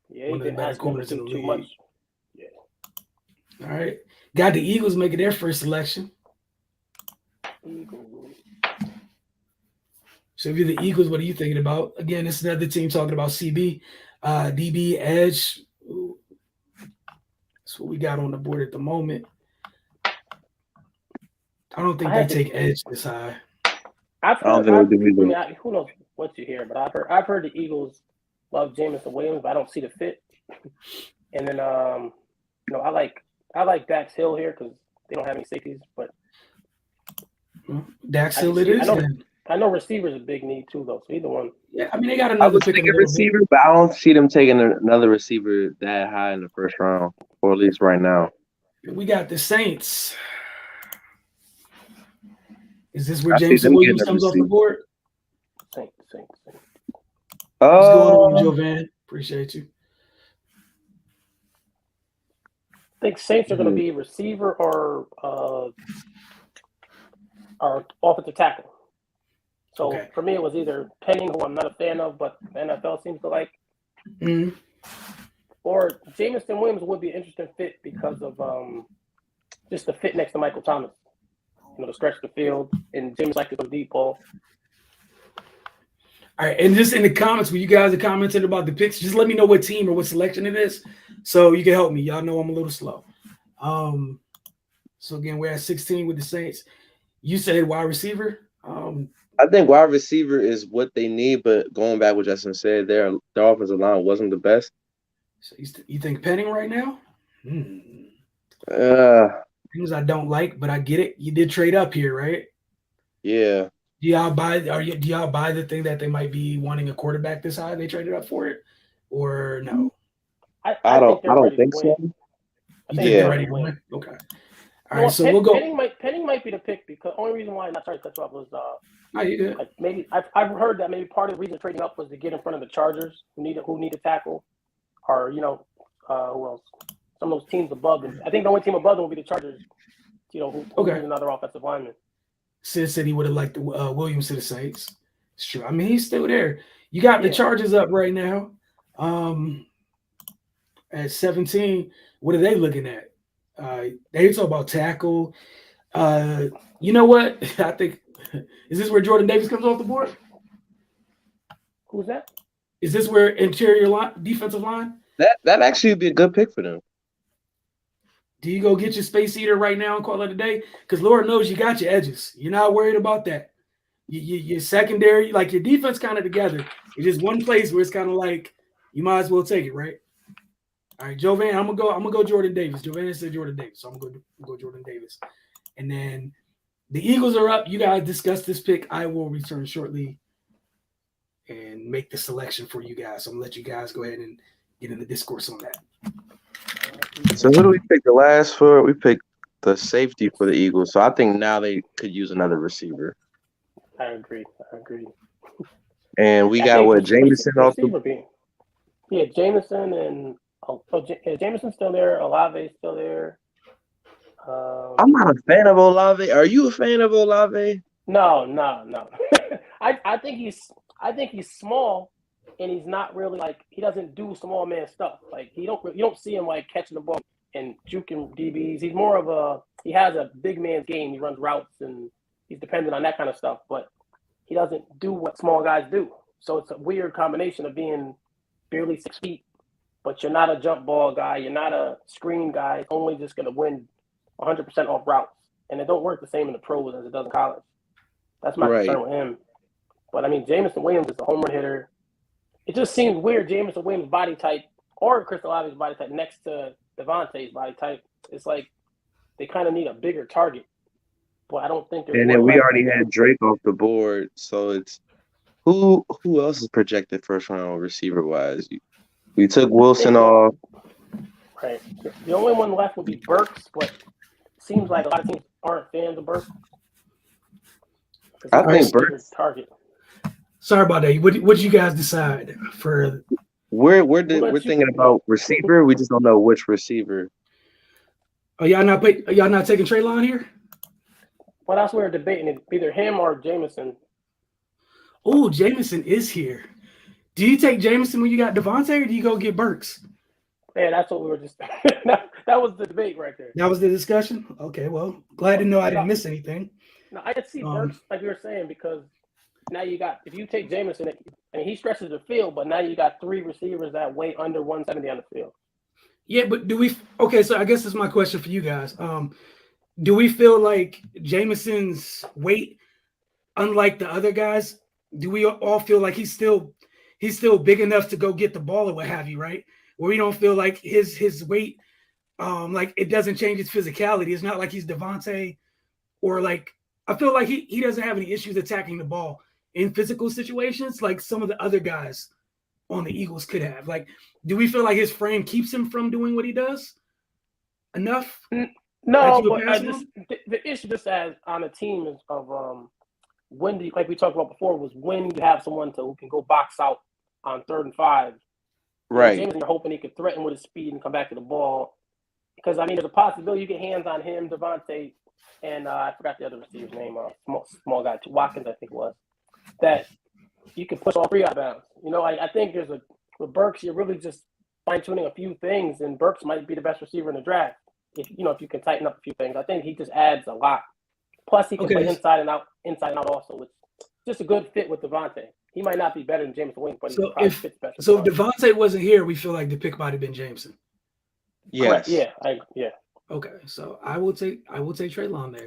Yeah, he didn't ask him to do too much. Yeah. All right. Got the Eagles making their first selection. So if you're the Eagles, what are you thinking about? Again, this is another team talking about CB, DB, edge. Ooh. That's what we got on the board at the moment. I don't think they take edge this high. Who knows what you hear, but I've heard the Eagles love Jameson Williams, but I don't see the fit. And then I like Dax Hill here because they don't have any safeties, but Dax Hill it is. I know receivers a big need too, though. So either one. Yeah, I mean they got another pick in receiver, but I don't see them taking another receiver that high in the first round, or at least right now. We got the Saints. Is this where Jameson Williams comes off the board? Saints. What's going on, Jovan? Appreciate you. I think Saints are going to be receiver or offensive tackle. So for me, it was either Penning, who I'm not a fan of, but the NFL seems to like, or Jameson Williams would be an interesting fit because of just the fit next to Michael Thomas. To stretch the field, and James likes to go deep ball. All right, and just in the comments, when you guys are commenting about the picks, just let me know what team or what selection it is, so you can help me. Y'all know I'm a little slow. So again, we're at 16 with the Saints. You said wide receiver. I think wide receiver is what they need, but going back what Justin said, their offensive line wasn't the best. So you think Penning right now? Things I don't like, but I get it. You did trade up here, right? Yeah. Do y'all buy the thing that they might be wanting a quarterback this high? They traded up for it, or no? I don't think so. You think they're ready to win? Okay. All right, so we'll go. Penning might be the pick because the only reason why I'm not trying to cut you off was like maybe I've heard that maybe part of the reason trading up was to get in front of the Chargers who need a tackle, or who else? Some of those teams above them. I think the only team above them will be the Chargers. Who needs another offensive lineman. Sid said he would have liked the Williams to the Saints. It's true. I mean, he's still there. You got the Chargers up right now. At 17, what are they looking at? They talk about tackle. You know what? I think is this where Jordan Davis comes off the board? Who's that? Is this where interior line, defensive line? That actually would be a good pick for them. Do you go get your space eater right now and call it a day? Because Lord knows you got your edges. You're not worried about that. Your secondary, like your defense kind of together. It's just one place where it's kind of like you might as well take it, right? All right, Jovan, I'm gonna go Jordan Davis. Jovan said Jordan Davis, so I'm gonna go Jordan Davis. And then the Eagles are up. You guys discuss this pick. I will return shortly and make the selection for you guys. So I'm gonna let you guys go ahead and get in the discourse on that. So who do we pick the last for? We picked the safety for the Eagles. So I think now they could use another receiver. I agree. And we I got think what Jameson off the. receiver being. Yeah, Jameson and Jameson's still there. Olave's still there. I'm not a fan of Olave. Are you a fan of Olave? No. I think he's small, and he's not really like he doesn't do small man stuff. Like you don't see him like catching the ball and juking DBs. He's more of he has a big man's game. He runs routes and he's dependent on that kind of stuff, but he doesn't do what small guys do. So it's a weird combination of being barely 6 feet, but you're not a jump ball guy. You're not a screen guy. It's only just going to win 100% off routes. And it don't work the same in the pros as it does in college. That's my concern with him. But, I mean, Jameson Williams is a home run hitter. It just seems weird, Jameson Williams' body type or Chris Olave's body type next to Devontae's body type. It's like they kind of need a bigger target. But I don't think there's And then we already had Drake off the board. So it's who else is projected first round receiver wise? We took Wilson off. Right. The only one left would be Burks, but it seems like a lot of teams aren't fans of Burks. I think Burks target. Sorry about that. What did you guys decide for? We're thinking about receiver. We just don't know which receiver. Are y'all not taking Treylon here? Well, that's what we're debating. Either him or Jameson. Oh, Jameson is here. Do you take Jameson when you got Devontae, or do you go get Burks? Yeah, that's what we were just. that was the debate right there. That was the discussion. Okay, well, glad to know I didn't miss anything. No, I could see Burks, like you were saying, because now you got if you take Jameson, and he stretches the field, but now you got 3 receivers that weigh under 170 on the field. Yeah, but do we? Okay, so I guess this is my question for you guys. Do we feel like Jameson's weight, unlike the other guys, do we all feel like he's still big enough to go get the ball or what have you, right? Where we don't feel like his weight, like it doesn't change his physicality. It's not like he's Devontae, or like I feel like he doesn't have any issues attacking the ball in physical situations like some of the other guys on the Eagles could have. Like, do we feel like his frame keeps him from doing what he does enough? No, but the issue just as on a team is of when do you, like we talked about before, was when you have someone who can go box out on 3rd and 5. Right. Jameson, you're hoping he could threaten with his speed and come back to the ball. Because, I mean, there's a possibility you get hands on him, Devontae, and I forgot the other receiver's name, small guy, Watkins, I think it was, that you can push all 3 out of bounds. You know, I think with Burks, you're really just fine-tuning a few things, and Burks might be the best receiver in the draft. If you can tighten up a few things. I think he just adds a lot. Plus, he can play inside and out also. It's just a good fit with Devontae. He might not be better than Jameson Williams, but he probably fits better. So if Devontae wasn't here, we feel like the pick might have been Jameson. Yes. Yeah. Okay, so I will take Treylon there.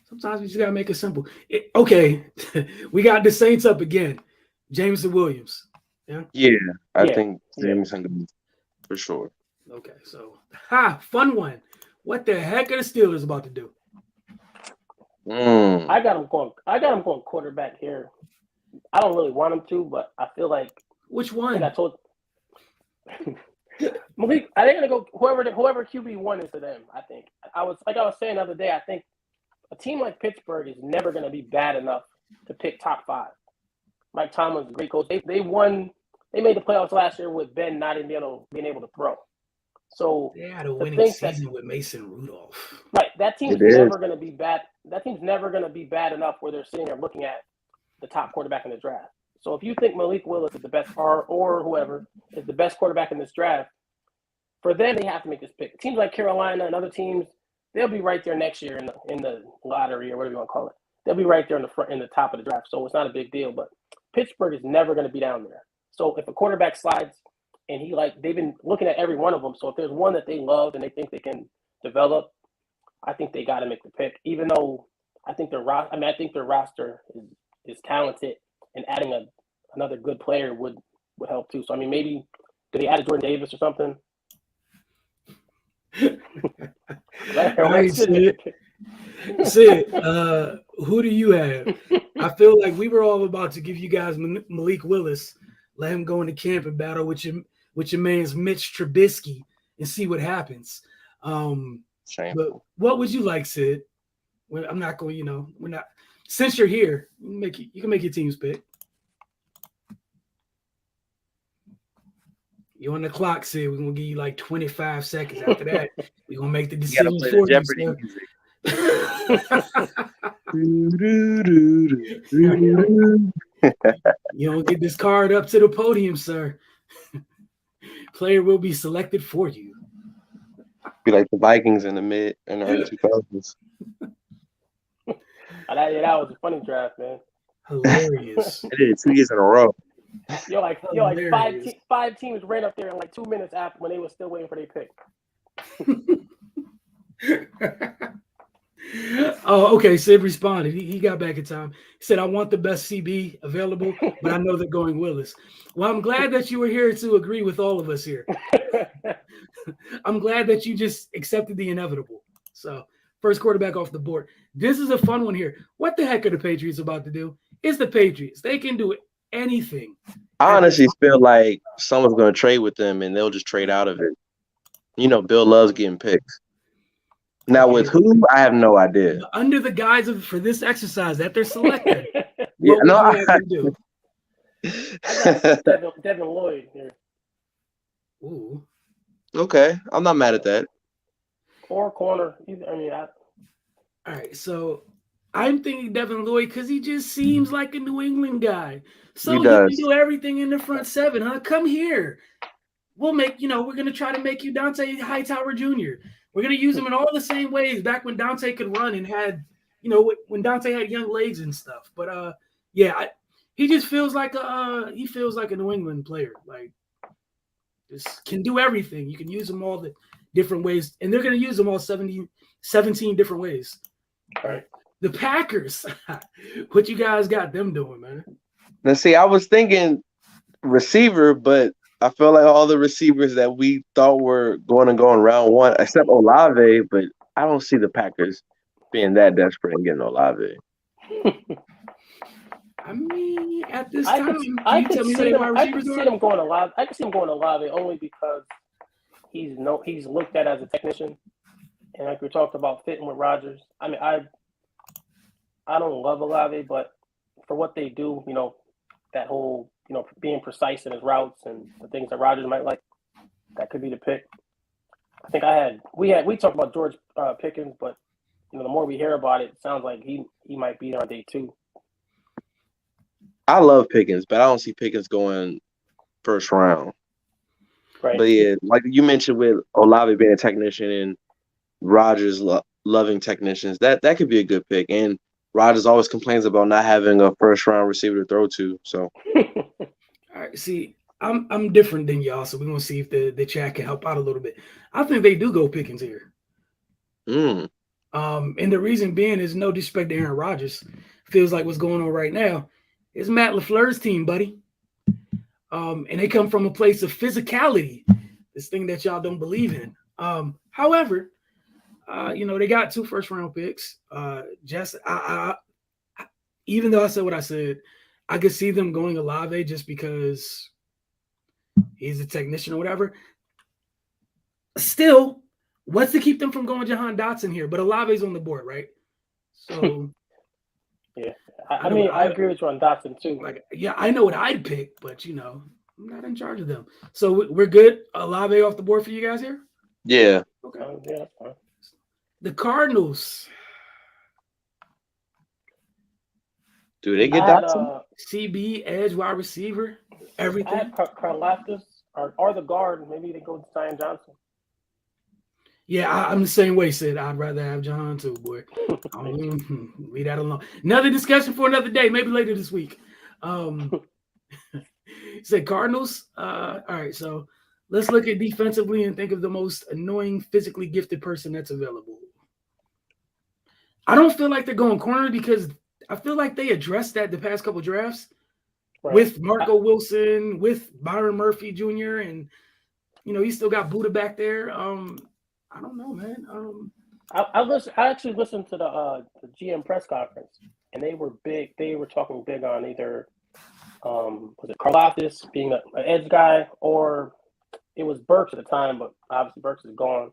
Sometimes we just gotta make it simple. Okay, we got the Saints up again. Jameson Williams. Yeah. I think Jameson for sure. Okay, so fun one. What the heck are the Steelers about to do? I got him going quarterback here. I don't really want him to, but I feel like which one? I told Malik. I think I'm gonna go whoever QB1 is for them. I think I was saying the other day. I think a team like Pittsburgh is never gonna be bad enough to pick top 5. Mike Tomlin's a great coach. They won. They made the playoffs last year with Ben not being able to throw. So they had a winning season with Mason Rudolph. Right. That team's never going to be bad. That team's never going to be bad enough where they're sitting there looking at the top quarterback in the draft. So if you think Malik Willis is the best or whoever is the best quarterback in this draft, for them they have to make this pick. Teams like Carolina and other teams, they'll be right there next year in the lottery or whatever you want to call it. They'll be right there in the top of the draft. So it's not a big deal. But Pittsburgh is never going to be down there. So if a quarterback slides, and they've been looking at every one of them. So if there's one that they love and they think they can develop, I think they got to make the pick. Even though I think their roster is talented, and adding another good player would help too. So I mean, maybe do they add a Jordan Davis or something? Sid, who do you have? I feel like we were all about to give you guys Malik Willis, let him go into camp and battle with your man's Mitch Trubisky and see what happens. But what would you like, Sid? I'm not going. We're not. Since you're here, you can make your team's pick. You on the clock, Sid. We're gonna give you like 25 seconds. After that, we're gonna make the You gotta decision play the for you, Jeopardy sir. music. You don't get this card up to the podium, sir. Player will be selected for you. Be like the Vikings in the early 2000s. That was a funny draft, man. Hilarious. I did it 2 years in a row. Like five teams ran up there in like 2 minutes after when they were still waiting for their pick. Oh, okay. Sid responded. He got back in time. He said, I want the best CB available, but I know they're going Willis. Well, I'm glad that you were here to agree with all of us here. I'm glad that you just accepted the inevitable. So, first quarterback off the board. This is a fun one here. What the heck are the Patriots about to do? It's the Patriots. They can do anything. I honestly feel like someone's going to trade with them, and they'll just trade out of it. You know, Bill loves getting picks. Now, with who, I have no idea. Under the guise of for this exercise that they're selecting, Yeah, what would you have them do? I got Devin Lloyd here. Ooh. Okay, I'm not mad at that. Or corner. All right, so I'm thinking Devin Lloyd because he just seems like a New England guy. So he can do everything in the front seven, huh? Come here. We'll make, we're going to try to make you Dante Hightower Jr. We're going to use him in all the same ways back when Dante could run and had, when Dante had young legs and stuff. But, he just feels like a New England player. Like, just can do everything. You can use them all the different ways. And they're going to use them all 17 different ways. All right. The Packers, what you guys got them doing, man? Now, see, I was thinking receiver, but I feel like all the receivers that we thought were going to go in round one, except Olave, but I don't see the Packers being that desperate and getting Olave. I mean, at this time, I can see him going Olave. I can see him going Olave only because he's looked at as a technician, and like we talked about fitting with Rodgers. I mean, I don't love Olave, but for what they do, that whole being precise in his routes and the things that Rodgers might like, that could be the pick. I think we talked about George Pickens, but the more we hear about it, it sounds like he might be there on day 2. I love Pickens, but I don't see Pickens going first round. Right. But yeah, like you mentioned with Olave being a technician and Rodgers loving technicians, that could be a good pick. And Rodgers always complains about not having a first round receiver to throw to. So, all right. See, I'm different than y'all, so we're gonna see if the chat can help out a little bit. I think they do go Pickens here. And the reason being is no disrespect to Aaron Rodgers. Feels like what's going on right now is Matt LaFleur's team, buddy. And they come from a place of physicality, this thing that y'all don't believe in. However, they got 2 first-round picks. Even though I said what I said, I could see them going Olave just because he's a technician or whatever. Still, what's to keep them from going Jahan Dotson here? But Olave's on the board, right? So, yeah. I agree with you on Dotson too. I know what I'd pick, but I'm not in charge of them. So we're good. Olave off the board for you guys here? Yeah. Okay. Yeah, that's fine. The Cardinals. Do they get Dotson? CB, edge, wide receiver, everything. I had Karlaftis or the guard. Maybe they go to Zion Johnson. Yeah, I'm the same way, Sid. I'd rather have John too, boy. Leave that alone. Another discussion for another day, maybe later this week. Said Cardinals. All right, so let's look at defensively and think of the most annoying, physically gifted person that's available. I don't feel like they're going corner because I feel like they addressed that the past couple drafts with Marco Wilson, with Byron Murphy Jr., and you still got Buddha back there. I don't know, man. I actually listened to the GM press conference, and they were big. They were talking big on either was it Karlaftis being an edge guy, or it was Burks at the time, but obviously Burks is gone.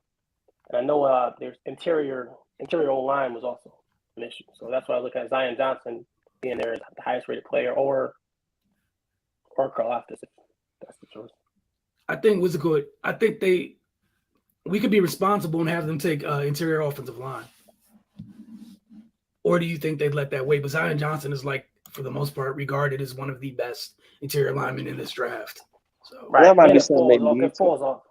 And I know there's interior O-line was also an issue. So that's why I look at Zion Johnson being there as the highest rated player, or Karlaftis, if that's the choice. I think what's it called? I think we could be responsible and have them take interior offensive line. Or do you think they'd let that wait? But Zion Johnson is like, for the most part, regarded as one of the best interior linemen in this draft. So Right. That might And be it something falls they off. need It to. falls off.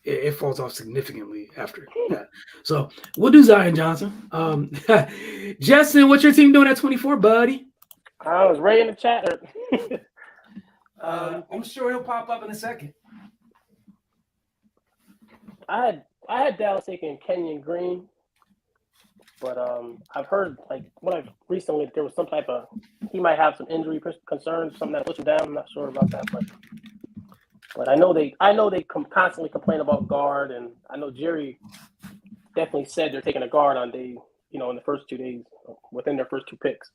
it falls off significantly after that. So we'll do Zion Johnson. Justin, what's your team doing at 24, buddy? I was Ray in the chat. I'm sure he'll pop up in a second. I had Dallas taking Kenyon Green, but I've heard recently there was some type of he might have some injury concerns, something that pushed him down. I'm not sure about that, but I know they constantly complain about guard, and I know Jerry definitely said they're taking a guard on day, in the first 2 days within their first 2 picks.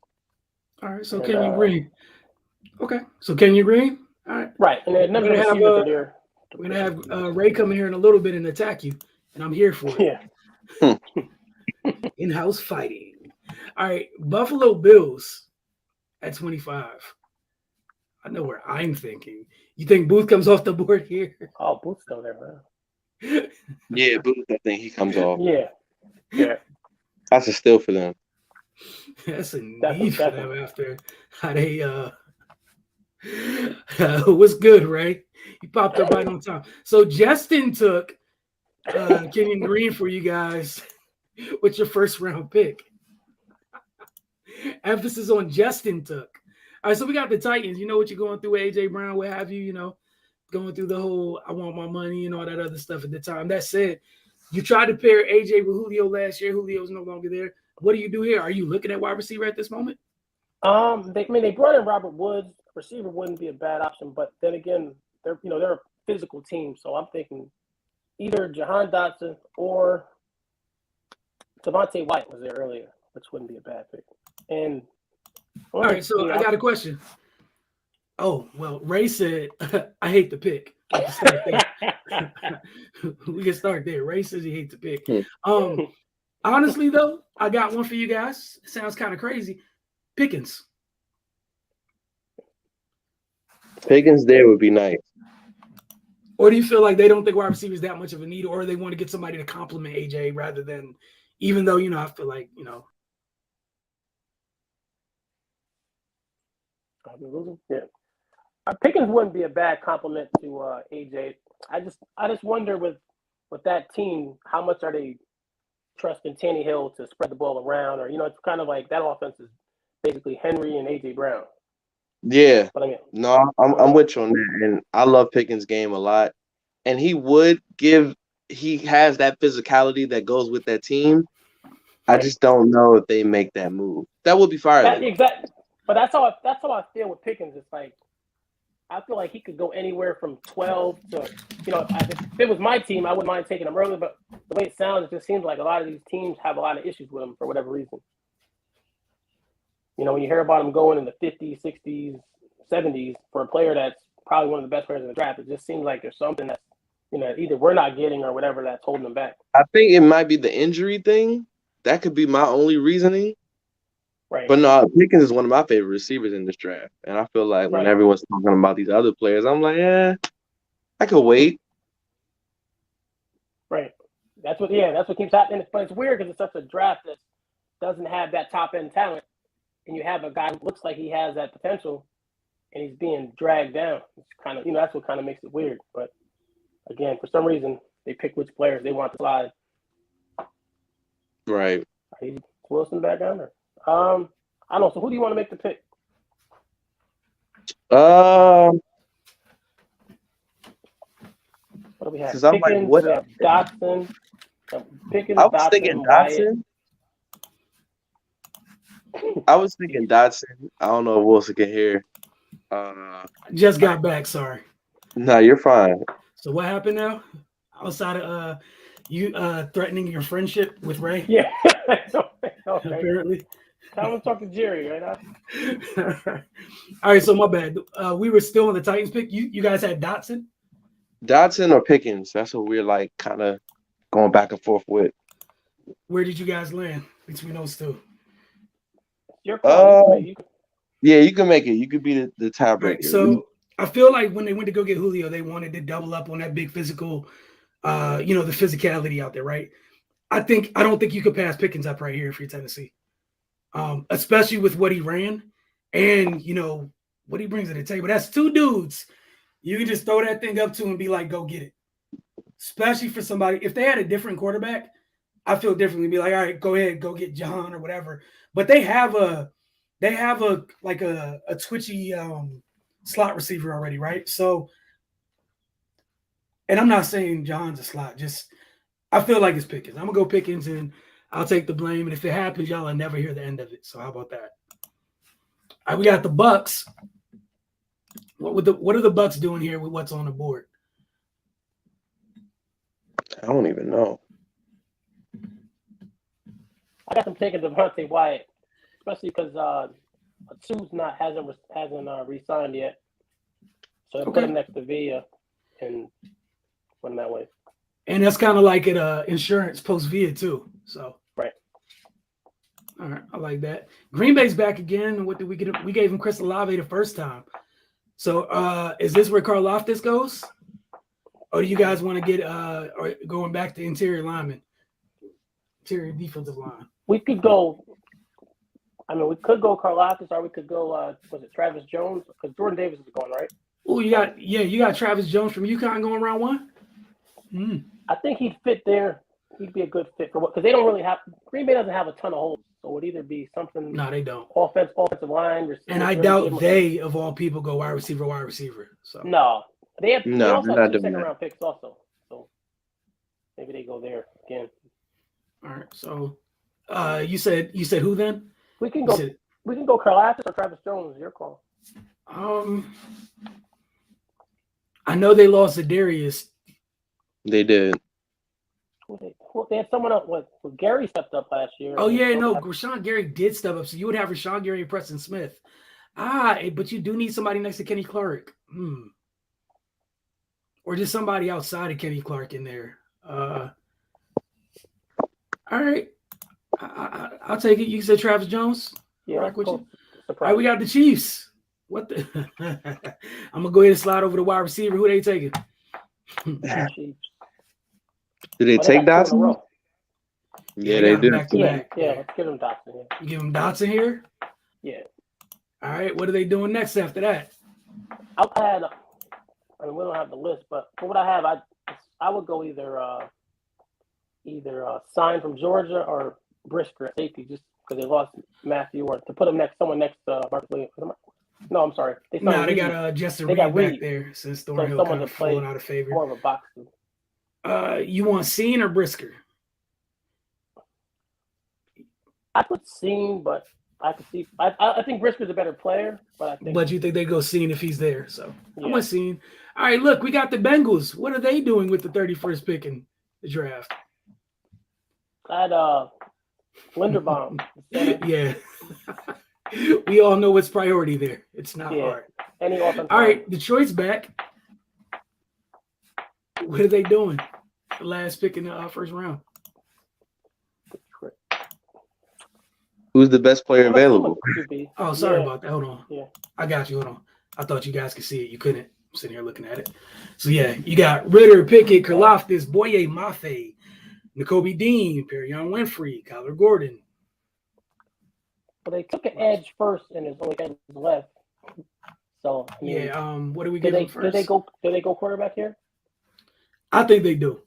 All right, so Kenyon Green. Okay, so Kenyon Green. All right, right, and then another receiver there. We're gonna have Ray come in here in a little bit and attack you, and I'm here for it. Yeah. In-house fighting. All right, Buffalo Bills at 25. I know where I'm thinking. You think Booth comes off the board here? Oh, Booth's still there, man. Yeah, Booth, I think he comes off. Yeah. That's a steal for them. That's a need for them after how they what's good, Ray? He popped up right on time. So Justin took Kenyon Green for you guys. What's your first round pick? Emphasis on Justin took. All right, so we got the Titans. You know what you're going through, AJ Brown, what have you, going through the whole I want my money and all that other stuff at the time. That said, you tried to pair AJ with Julio last year. Julio's no longer there. What do you do here? Are you looking at wide receiver at this moment? They brought in Robert Woods. Receiver wouldn't be a bad option, but then again, they're a physical team, so I'm thinking either Jahan Dotson or Devontae White was there earlier, which wouldn't be a bad pick. And all right, so I got a question. Oh, well, Ray said, I hate the pick. We can start there. Ray says he hates the pick. Honestly, though, I got one for you guys. It sounds kind of crazy. Pickens. Pickens there would be nice. Or do you feel like they don't think wide receiver is that much of a need, or they want to get somebody to complement AJ rather than, even though, I feel like, Yeah. Pickens wouldn't be a bad compliment to AJ. I just wonder with that team, how much are they trusting Tannehill to spread the ball around, or it's kind of like that offense is basically Henry and AJ Brown. Yeah. But I mean, no, I'm with you on that, and I love Pickens' game a lot. And he has that physicality that goes with that team. I just don't know if they make that move. That would be fire. Exactly. But that's how I feel with Pickens. It's like I feel like he could go anywhere from 12 to if it was my team, I wouldn't mind taking him early. But the way it sounds, it just seems like a lot of these teams have a lot of issues with him for whatever reason. When you hear about him going in the 50s, 60s, 70s for a player that's probably one of the best players in the draft, it just seems like there's something that either we're not getting or whatever that's holding him back. I think it might be the injury thing. That could be my only reasoning. Right. But no, Pickens is one of my favorite receivers in this draft. And I feel like when everyone's talking about these other players, I'm like, I could wait. Right. That's what keeps happening. But it's weird because it's such a draft that doesn't have that top end talent. And you have a guy who looks like he has that potential and he's being dragged down. It's kind of, that's what kind of makes it weird. But again, for some reason, they pick which players they want to slide. Right. Is Wilson back down there? I don't know. So who do you want to make the pick? What do we have? Pickens, I'm like, what? We have Dotson. Pickens, I was thinking Dotson. I was thinking Dotson. I don't know if Wilson can hear. Just got back. Sorry. No, you're fine. So what happened now? Outside of you threatening your friendship with Ray? Yeah. Okay. Apparently. Time to talk to Jerry right now. All right, so my bad. We were still on the Titans pick. You guys had Dotson? Dotson or Pickens? That's what we're like kind of going back and forth with. Where did you guys land between those two? Your call. Yeah, you can make it. You could be the tiebreaker. Right, so I feel like when they went to go get Julio, they wanted to double up on that big physical, the physicality out there, right? I don't think you could pass Pickens up right here if you're Tennessee, especially with what he ran and what he brings to the table. That's two dudes. You can just throw that thing up to and be like, go get it. Especially for somebody, if they had a different quarterback, I feel differently. Be like, all right, go ahead, go get John or whatever. But they have a twitchy slot receiver already, right? So, and I'm not saying John's a slot. Just I feel like it's Pickens. I'm gonna go Pickens, and I'll take the blame. And if it happens, y'all will never hear the end of it. So how about that? All right, we got the Bucks. What are the Bucks doing here with what's on the board? I don't even know. I got them taking Devontae Wyatt, especially because Sue's hasn't re-signed yet. So put him next to Villa and put him that way. And that's kind of like an insurance post Villa too. So right. All right, I like that. Green Bay's back again. What did we get? We gave him Chris Olave the first time. So is this where Karlaftis goes? Or do you guys want to get or going back to interior lineman, interior defensive line? We could go. I mean, we could go Karlaftis, or we could go. Was it Travis Jones? Because Jordan Davis is going, right? Oh, you got Travis Jones from UConn going round one. I think he'd fit there. He'd be a good fit for what? Because they don't really have. Green Bay doesn't have a ton of holes, so it would either be something. No, they don't. Offensive line. And I doubt they, of all people, go wide receiver. So no, they also have two second round picks also. So maybe they go there again. All right. So you said who then? We can go Karlaftis or Travis Jones. Your call. I know they lost Darius. They did. They had someone else. What? Gary stepped up last year. Oh yeah, no, Rashawn Gary did step up. So you would have Rashawn Gary and Preston Smith. But you do need somebody next to Kenny Clark. Or just somebody outside of Kenny Clark in there. All right. I'll take it. You said Travis Jones? Yeah. Rock with Cool. you. All right, we got the Chiefs. What the? I'm going to go ahead and slide over to wide receiver. Who they taking? Did they take Dotson? Yeah, they did. Yeah, let's give them Dotson here. You give them Dotson here? Yeah. All right, what are they doing next after that? we don't have the list, but for what I have, I would go either sign from Georgia or Brisker at safety, just because they lost Matthew, or to put him someone next to Mark Williams. No, I'm sorry. They got Justin Reed back there since Thornhill kind of falling out of favor. More of a box. You want Scene or Brisker? I put Scene, but I could see. I think Brisker's a better player, but you think they go Scene if he's there? So yeah. I'm with Scene. All right, look, we got the Bengals. What are they doing with the 31st pick in the draft? I had Linderbaum. Yeah. We all know what's priority there. It's not hard. All right, Detroit's back. What are they doing? The last pick in the first round. Who's the best player available? Oh, sorry about that. Hold on. Yeah. I got you. Hold on. I thought you guys could see it. You couldn't. I'm sitting here looking at it. So, yeah, you got Ritter, Pickett, Karlaftis, Boye Mafe, N'Kobe Dean, Perion Winfrey, Kyler Gordon. Well, they took an edge first, and there's only edge left. So what do we get first? Did they go quarterback here? I think they do.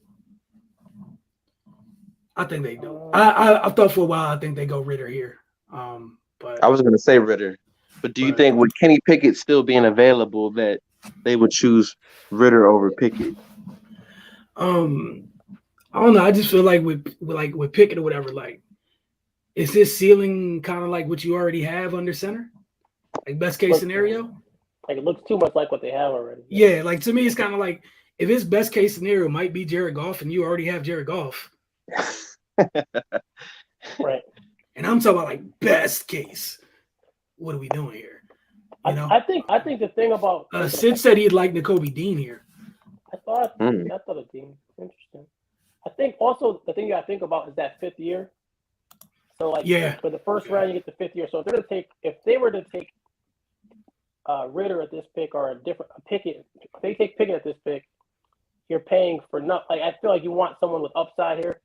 I thought for a while I think they go Ritter here. But I was going to say Ritter, but do you think with Kenny Pickett still being available that they would choose Ritter over Pickett? I don't know. I just feel like with Pickett or whatever, like, is his ceiling kind of like what you already have under center? Like best case scenario? Like it looks too much like what they have already. Yeah, like to me it's kind of like if his best case scenario might be Jared Goff and you already have Jared Goff. Right. And I'm talking about like best case. What are we doing here? You know? I think the thing about Sid said he'd like N'Kobe Dean here. I thought of Dean. Interesting. I think also the thing you gotta think about is that fifth year. So for the first round you get the fifth year. So if they were to take Ritter at this pick or a Pickett, if they take Pickett at this pick, you're paying for not like I feel like you want someone with upside here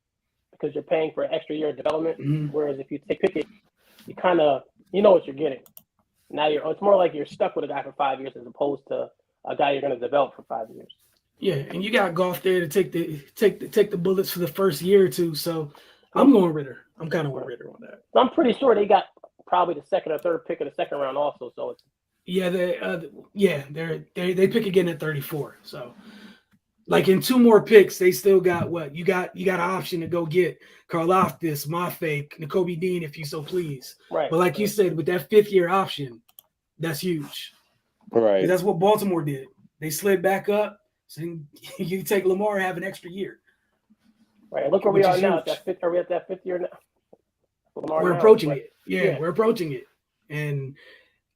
because you're paying for an extra year of development. Mhm. Whereas if you take Pickett, you kind of you know what you're getting. Now it's more like you're stuck with a guy for 5 years as opposed to a guy you're going to develop for 5 years. Yeah, and you got Goff there to take the bullets for the first year or two. So I'm going Ritter. I'm kind of with Ritter on that. So I'm pretty sure they got probably the second or third pick of the second round also. So it's Yeah, they pick again at 34. So like in 2 more picks, they still got what you got an option to go get Karlaftis, Mafe, Nakobe Dean, if you so please. right. But like you said, with that 5th year option, that's huge. Right. That's what Baltimore did. They slid back up, so you take Lamar and have an extra year. Right. Look where we are now. Are we at that 5th year now? We're approaching it. Yeah, we're approaching it. And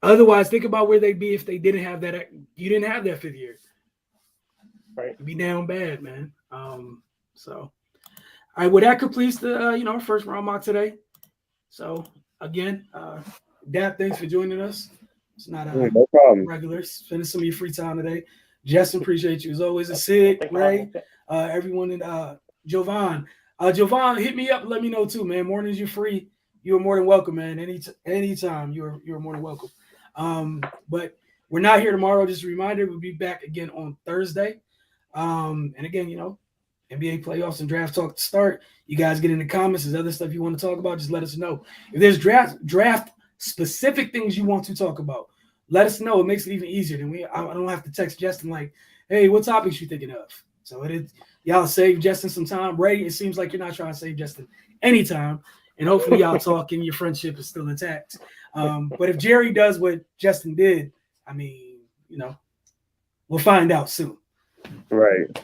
otherwise, think about where they'd be if they didn't have that. You didn't have that 5th year. Right. It'd be down bad, man. So, all right, well, that completes the our first round mock today. So again, Dap, thanks for joining us. It's not a No problem. regular. Spending some of your free time today. Justin, appreciate you as always. Sid, Ray, everyone, and Jovan. Jovan, hit me up. Let me know too, man. Mornings you're free. You are more than welcome, man. Anytime you're more than welcome. But we're not here tomorrow. Just a reminder, we'll be back again on Thursday. And again, NBA playoffs and draft talk to start. You guys get in the comments. There's other stuff you want to talk about, just let us know. If there's draft specific things you want to talk about, let us know. It makes it even easier. I don't have to text Justin like, hey, what topics you thinking of? So y'all save Justin some time. Ray, it seems like you're not trying to save Justin anytime. And hopefully y'all talk and your friendship is still intact. But if Jerry does what Justin did, I mean, we'll find out soon. Right.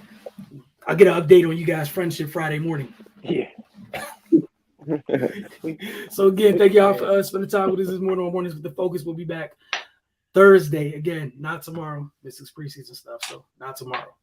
I'll get an update on you guys' friendship Friday morning. Yeah. So again, thank y'all for spending time with us this morning on Mornings with the Focus. We'll be back Thursday again, not tomorrow. This is preseason stuff, so not tomorrow.